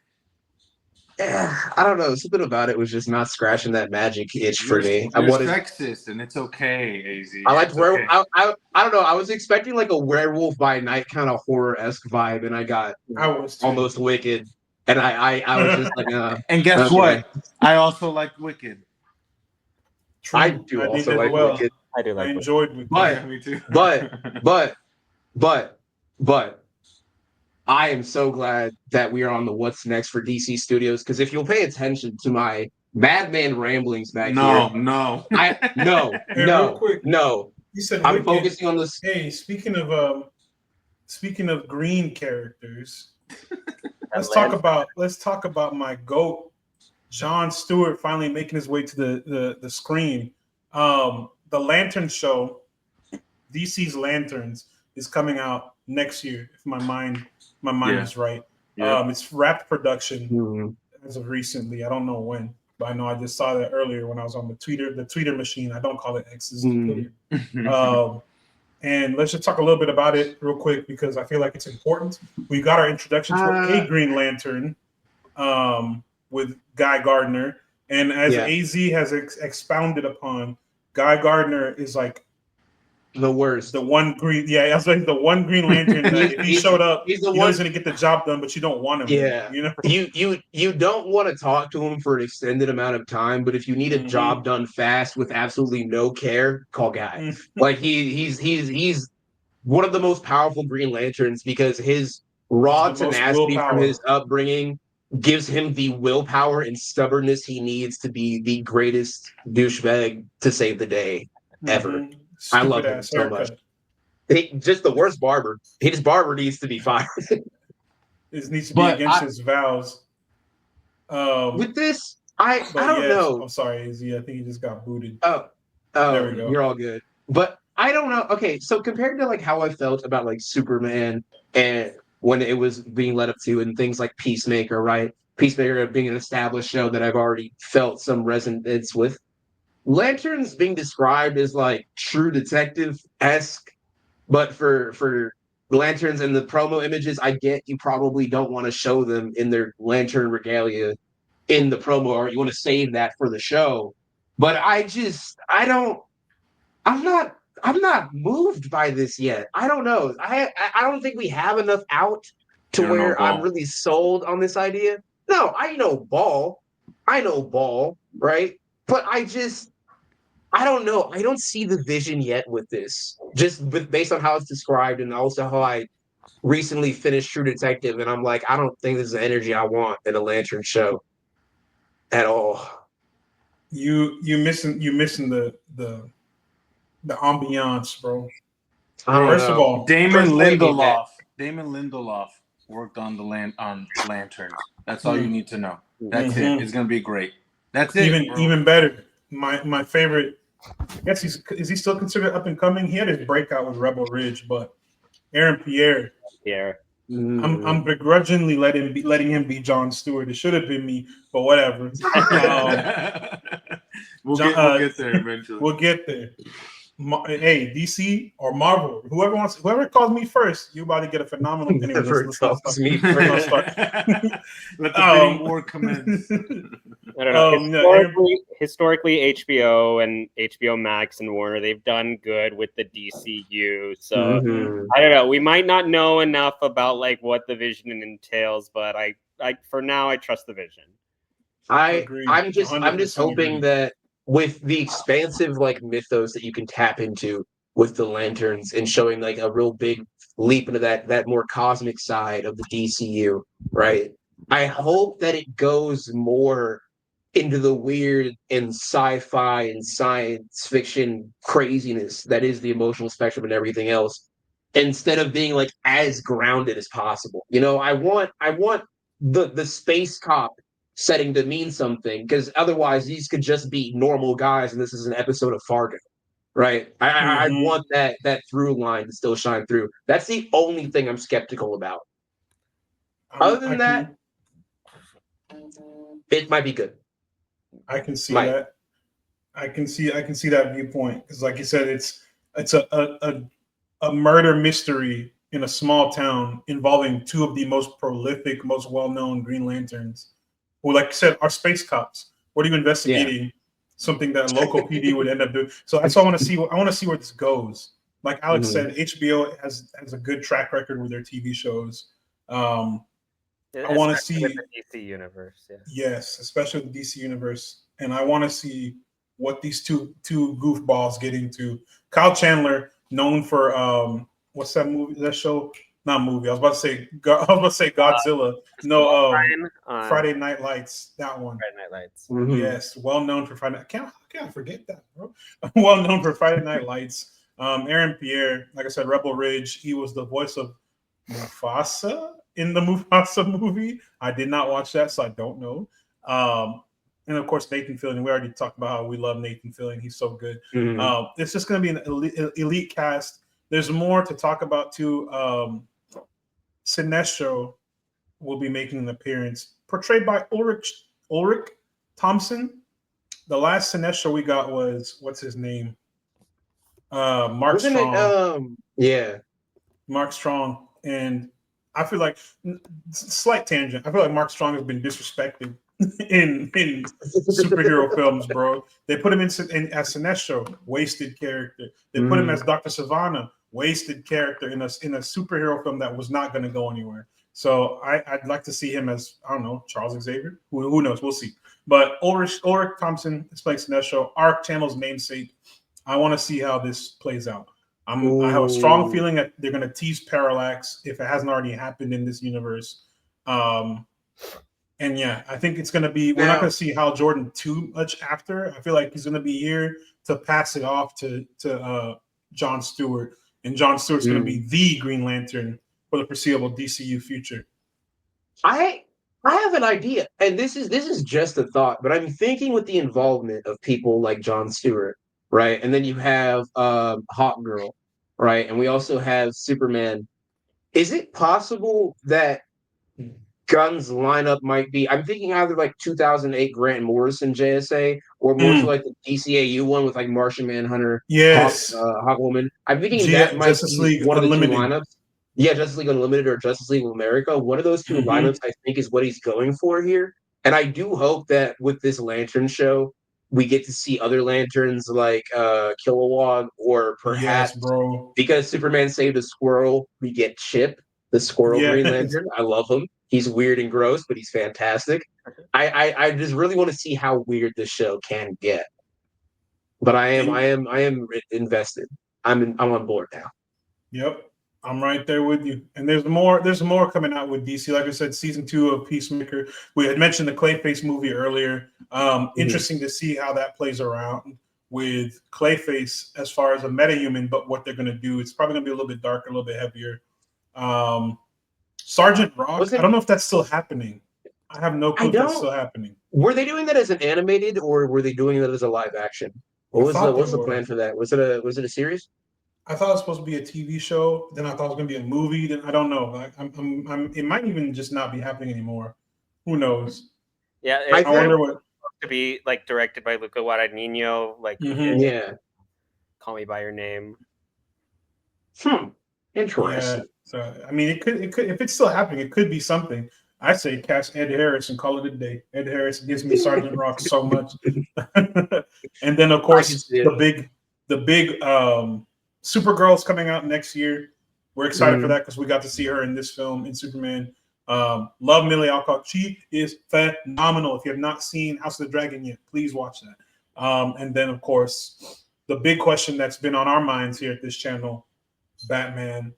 I don't know. Something about it was just not scratching that magic itch for me. You're sexist, and it's okay, AZ. I liked werewolf. I don't know. I was expecting like a Werewolf by Night kind of horror-esque vibe, and I got almost Wicked. And I was just like, and guess what? I also liked Wicked. True. I do also like Wicked. I do like. I enjoyed Wicked. But me too. But I am so glad that we are on the What's Next for DC Studios, because if you'll pay attention to my madman ramblings back here. No. Real quick. No. You said I'm Wicked. focusing on this. Hey, speaking of green characters, let's talk about my GOAT, Jon Stewart, finally making his way to the screen. The Lantern show, DC's Lanterns, is coming out next year, if my mind is right. Yeah. It's wrapped production as of recently. I don't know when, but I know I just saw that earlier when I was on the Twitter machine. I don't call it X's. And let's just talk a little bit about it real quick, because I feel like it's important. We got our introduction to a Green Lantern with Guy Gardner. And as AZ has expounded upon, Guy Gardner is like the worst. The one green, I was like the one Green Lantern that if he showed up, he's going to get the job done, but you don't want him. Yeah, you don't want to talk to him for an extended amount of time, but if you need a job done fast with absolutely no care, call Guy. Like he's one of the most powerful Green Lanterns, because his raw tenacity from his upbringing gives him the willpower and stubbornness he needs to be the greatest douchebag to save the day ever. I love him so much. Just the worst barber. His barber needs to be fired. It needs to be against his vows. With this, I don't know. I'm sorry, AZ. I think he just got booted. Oh, there we go. You're all good. But I don't know. Okay, so compared to like how I felt about like Superman and when it was being led up to and things like Peacemaker, right? Peacemaker being an established show that I've already felt some resonance with. Lanterns being described as like True Detective-esque, but for Lanterns and the promo images, I get you probably don't want to show them in their Lantern regalia in the promo, or you want to save that for the show. But I'm not moved by this yet. I don't know. I don't think we have enough out to where I'm really sold on this idea. No, I know ball, right? But I don't know. I don't see the vision yet with this. Based on how it's described and also how I recently finished True Detective, and I'm like, I don't think this is the energy I want in a Lantern show at all. You missing the ambiance, bro. I don't First of know. all, Damon Explain me that. Lindelof worked on on Lanterns. That's all you need to know. That's Mhm. it. It's gonna be great. That's it, bro. even better. My favorite. I guess is he still considered up and coming? He had his breakout with Rebel Ridge, but Aaron Pierre. Pierre. I'm begrudgingly letting him be John Stewart. It should have been me, but whatever. We'll John, get there eventually. We'll get there. Hey, DC or Marvel, whoever calls me first, you about to get a phenomenal. Anyway, Never let's not calls start. me Let's first. not start. Let the bidding war commence. I don't know. No, Historically, HBO and HBO Max and Warner, they've done good with the DCU. So Mhm. I don't know. We might not know enough about like what the vision entails, but I for now I trust the vision. Agreed. I'm just 100% hoping agree. that with the expansive like mythos that you can tap into with the lanterns and showing like a real big leap into that more cosmic side of the DCU, right? I hope that it goes more into the weird and sci-fi and science fiction craziness that is the emotional spectrum and everything else, instead of being like as grounded as possible. You know, I want the space cop setting to mean something, because otherwise these could just be normal guys and this is an episode of Fargo, right? I want that through line to still shine through. That's the only thing I'm skeptical about. Other than that, it might be good. I can see Might. that. I can see that viewpoint because, like you said, it's a murder mystery in a small town involving two of the most prolific, most well-known Green Lanterns, who, like you said, are space cops. What are you investigating? Something that local PD would end up doing. So that's all I want to see. I want to see where this goes. Like Alex said, HBO has a good track record with their TV shows. I want to see with the DC universe. Yeah. Yes, especially the DC universe, and I want to see what these two goofballs get into. Kyle Chandler, known for what's that movie? That show? Not movie. I was about to say. Godzilla. No, Friday Night Lights. That one. Friday Night Lights. Mhm. Yes, well known for Friday. Can't forget that, bro. Well known for Friday Night Lights. Aaron Pierre, like I said, Rebel Ridge. He was the voice of Mufasa in the Mufasa movie. I did not watch that, so I don't know. And of course, Nathan Fillion. We already talked about how we love Nathan Fillion. He's so good. Mhm. It's just going to be an elite cast. There's more to talk about too. Sinestro will be making an appearance, portrayed by Ulrich Thompson. The last Sinestro we got was what's his name? Mark Wasn't Strong. it? Yeah. Mark Strong, and I feel like slight tangent. I feel like Mark Strong has been disrespected in superhero films, bro. They put him in as Sinestro, wasted character. They put him as Dr. Savannah, wasted character in a superhero film that was not going to go anywhere. So I'd like to see him as, I don't know, Charles Xavier. Who knows? We'll see. But Ulrich Thompson is playing Sinestro, Arc Channel's namesake. I want to see how this plays out. I have a strong feeling that they're going to tease Parallax if it hasn't already happened in this universe. And yeah, I think it's going to be, we're not going to see Hal Jordan too much after. I feel like he's going to be here to pass it off to John Stewart. And John Stewart's going to be the Green Lantern for the foreseeable DCU future. I have an idea, and this is just a thought, but I'm thinking with the involvement of people like John Stewart, right? And then you have Hawk Girl, right? And we also have Superman. Is it possible that Gunn's lineup might be? I'm thinking either like 2008 Grant Morrison JSA, or more so like the DCAU one with like Martian Manhunter, Yes, Hawkwoman. I'm thinking that might Justice be League one of the two Unlimited. lineups. Yeah, Justice League Unlimited or Justice League of America. One of those two lineups, I think, is what he's going for here. And I do hope that with this Lantern show, we get to see other Lanterns like Kilowog, or perhaps, bro. because Superman saved a squirrel, we get Chip, the Squirrel Green Lantern. I love him. He's weird and gross, but he's fantastic. I just really want to see how weird this show can get. but I am invested. I'm on board now. Yep, I'm right there with you. And there's more. There's more coming out with DC. Like I said, season 2 of Peacemaker. We had mentioned the Clayface movie earlier. Interesting to see how that plays around with Clayface as far as a metahuman, but what they're going to do. It's probably going to be a little bit darker, a little bit heavier. Sergeant Rock. I don't know if that's still happening. I have no clue if that's still happening. Were they doing that as an animated, or were they doing that as a live action? What was the plan for that? Was it a series? I thought it was supposed to be a TV show. Then I thought it was going to be a movie. Then I don't know. Like, it might even just not be happening anymore. Who knows? Yeah, I wonder what to be like directed by Luca Guadagnino. Like, yeah, Call Me by Your Name. Interesting. Yeah. So I mean, it could if it's still happening, it could be something. I say cast Ed Harris and call it a day. Ed Harris gives me Sergeant Rock so much. And then of course the big Supergirl's coming out next year. We're excited for that because we got to see her in this film in Superman. Love Millie Alcock. She is phenomenal. If you have not seen House of the Dragon yet, please watch that. And then of course the big question that's been on our minds here at this channel, Batman.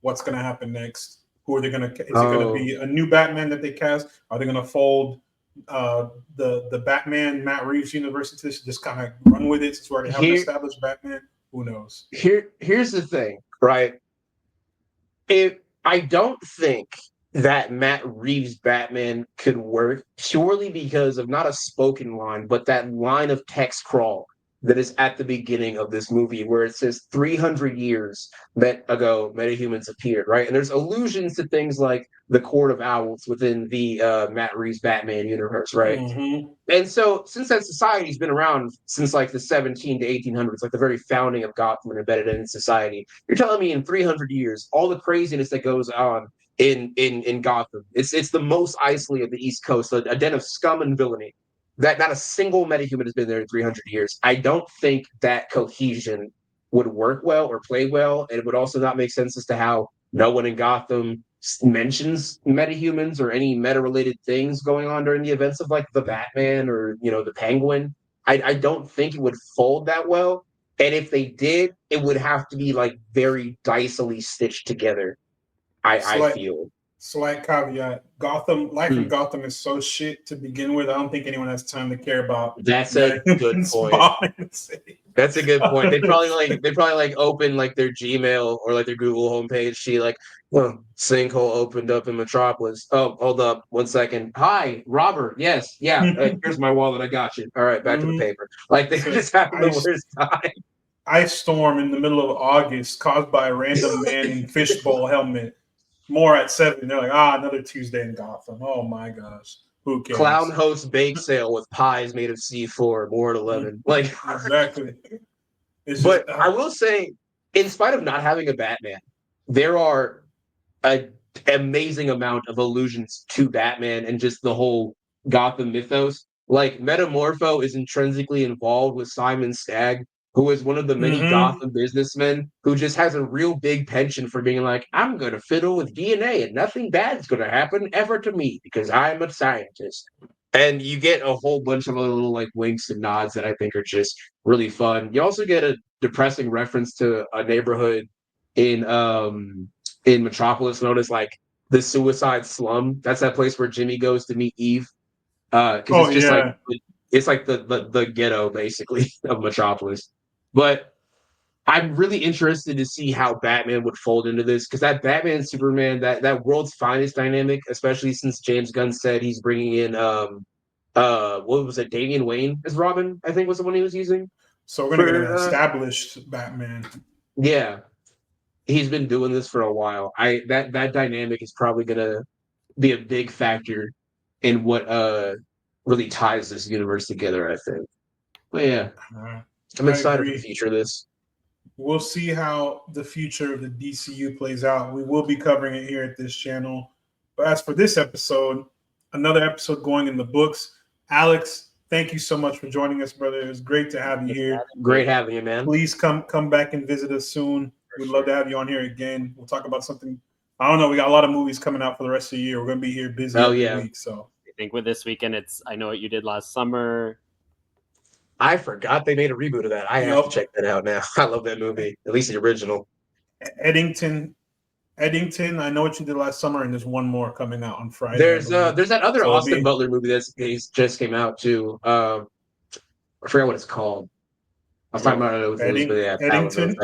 What's going to happen next? Who are they going to? Is it going to be a new Batman that they cast? Are they going to fold the Batman Matt Reeves universe into this? Just kind of run with it since we already have an established Batman. Who knows? Here's the thing, right? I don't think that Matt Reeves Batman could work purely because of not a spoken line, but that line of text crawl that is at the beginning of this movie where it says 300 years ago metahumans appeared, right? And there's allusions to things like the Court of Owls within the Matt Reeves Batman universe, right? And so since that society's been around since like the 17 to 1800s, like the very founding of Gotham and embedded in society, you're telling me in 300 years all the craziness that goes on in Gotham, it's the most isolated of the East Coast, a den of scum and villainy, that not a single metahuman has been there in 300 years. I don't think that cohesion would work well or play well, and it would also not make sense as to how no one in Gotham mentions metahumans or any meta-related things going on during the events of like the Batman or the Penguin. I don't think it would fold that well, and if they did, it would have to be like very dicily stitched together. I feel. Slight caveat: life in Gotham is so shit to begin with. I don't think anyone has time to care about. That's a good point. That's a good point. They probably open like their Gmail or like their Google homepage. See like, well, sinkhole opened up in Metropolis. Oh, hold up, 1 second. Hi, Robert. Yes, yeah. Here's my wallet. I got you. All right, back to the paper. Like they just having the worst time. Ice storm in the middle of August caused by a random man in fishbowl helmet. More at 7. They're like, another Tuesday in Gotham. Oh my gosh. Who cares? Clown host bake sale with pies made of C4, more at 11. Like exactly. But I will say, in spite of not having a Batman, there are an amazing amount of allusions to Batman and just the whole Gotham mythos. Like Metamorpho is intrinsically involved with Simon Stagg, who is one of the many Gotham businessmen who just has a real big penchant for being like, I'm going to fiddle with DNA and nothing bad's going to happen ever to me because I'm a scientist. And you get a whole bunch of little like winks and nods that I think are just really fun. You also get a depressing reference to a neighborhood in Metropolis known as like the Suicide Slum. That's that place where Jimmy goes to meet Eve. Because it's like the ghetto basically of Metropolis. But I'm really interested to see how Batman would fold into this because that Batman Superman that world's finest dynamic, especially since James Gunn said he's bringing in what was it, Damian Wayne as Robin, I think was the one he was using. So we're gonna get an established Batman. Yeah, he's been doing this for a while. That dynamic is probably gonna be a big factor in what really ties this universe together, I think. But yeah, I'm excited for the future of this. We'll see how the future of the DCU plays out. We will be covering it here at this channel. But as for this episode, another episode going in the books. Alex, thank you so much for joining us, brother. It was great to have you here. Great having you, man. Please come back and visit us soon. We'd love to have you on here again. We'll talk about something. I don't know. We got a lot of movies coming out for the rest of the year. We're going to be here busy every week. So I think with this weekend, I know what you did last summer. I forgot they made a reboot of that. I have to check that out now. I love that movie, at least the original. Eddington. I Know What You Did Last Summer, and there's one more coming out on Friday. There's that other So Austin Butler movie that's just came out too. I forgot what it's called. I was talking about it with Eddington.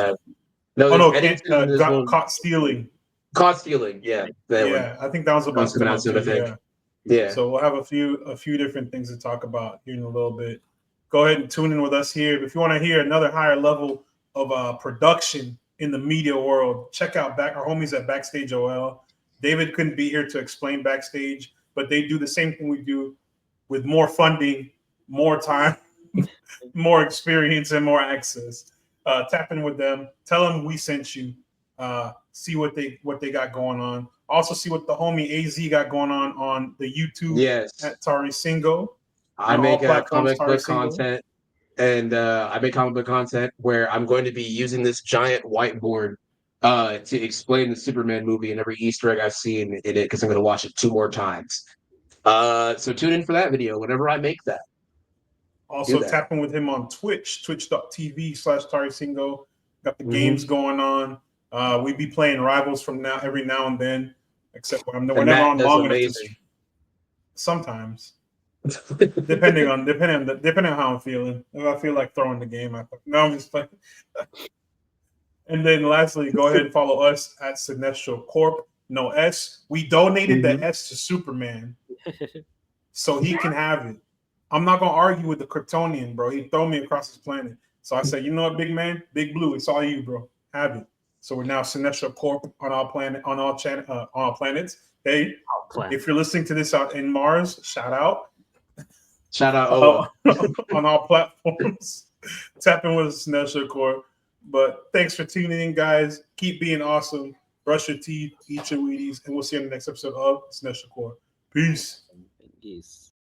Caught Stealing. Caught Stealing, yeah. Yeah, I think that was about to come out soon, I think. Yeah. So we'll have a few different things to talk about here in a little bit. Go ahead and tune in with us here. If you want to hear another higher level of production in the media world, check out our homies at Backstage OL. David couldn't be here to explain Backstage, but they do the same thing we do with more funding, more time, more experience, and more access. Tap in with them. Tell them we sent you. See what they got going on. Also see what the homie AZ got going on the YouTube at Tari Singo. I make comic book content, and I make comic book content where I'm going to be using this giant whiteboard to explain the Superman movie and every Easter egg I've seen in it because I'm going to watch it 2 more times. So tune in for that video whenever I make that. Also tapping with him on Twitch, twitch.tv/Tari Singo. Got the games going on. We be playing Rivals every now and then, except when we're never on long enough. Sometimes, depending on how I'm feeling. If I feel like throwing the game, I'm just playing. And then lastly, go ahead and follow us at Cinestro Corp. No S. We donated the S to Superman, so he can have it. I'm not gonna argue with the Kryptonian, bro. He throw me across his planet. So I said, you know what, big man, Big Blue, it's all you, bro. Have it. So we're now Cinestro Corp on all planets. Hey, if you're listening to this out in Mars, shout out. On all platforms. Tap in with Cinestro Corp. But thanks for tuning in, guys. Keep being awesome. Brush your teeth, eat your Wheaties, and we'll see you in the next episode of Cinestro Corp. Peace. Peace.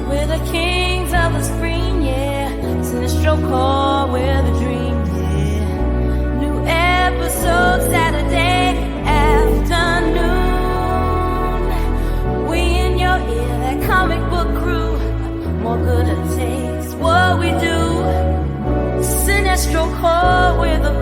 We're the kings of the screen, yeah. Cinestro Corp, we're the dream, yeah. New episode Saturday afternoon. We in your ear, that comic book crew. More good it takes what we do. Cinestro Corp, we're the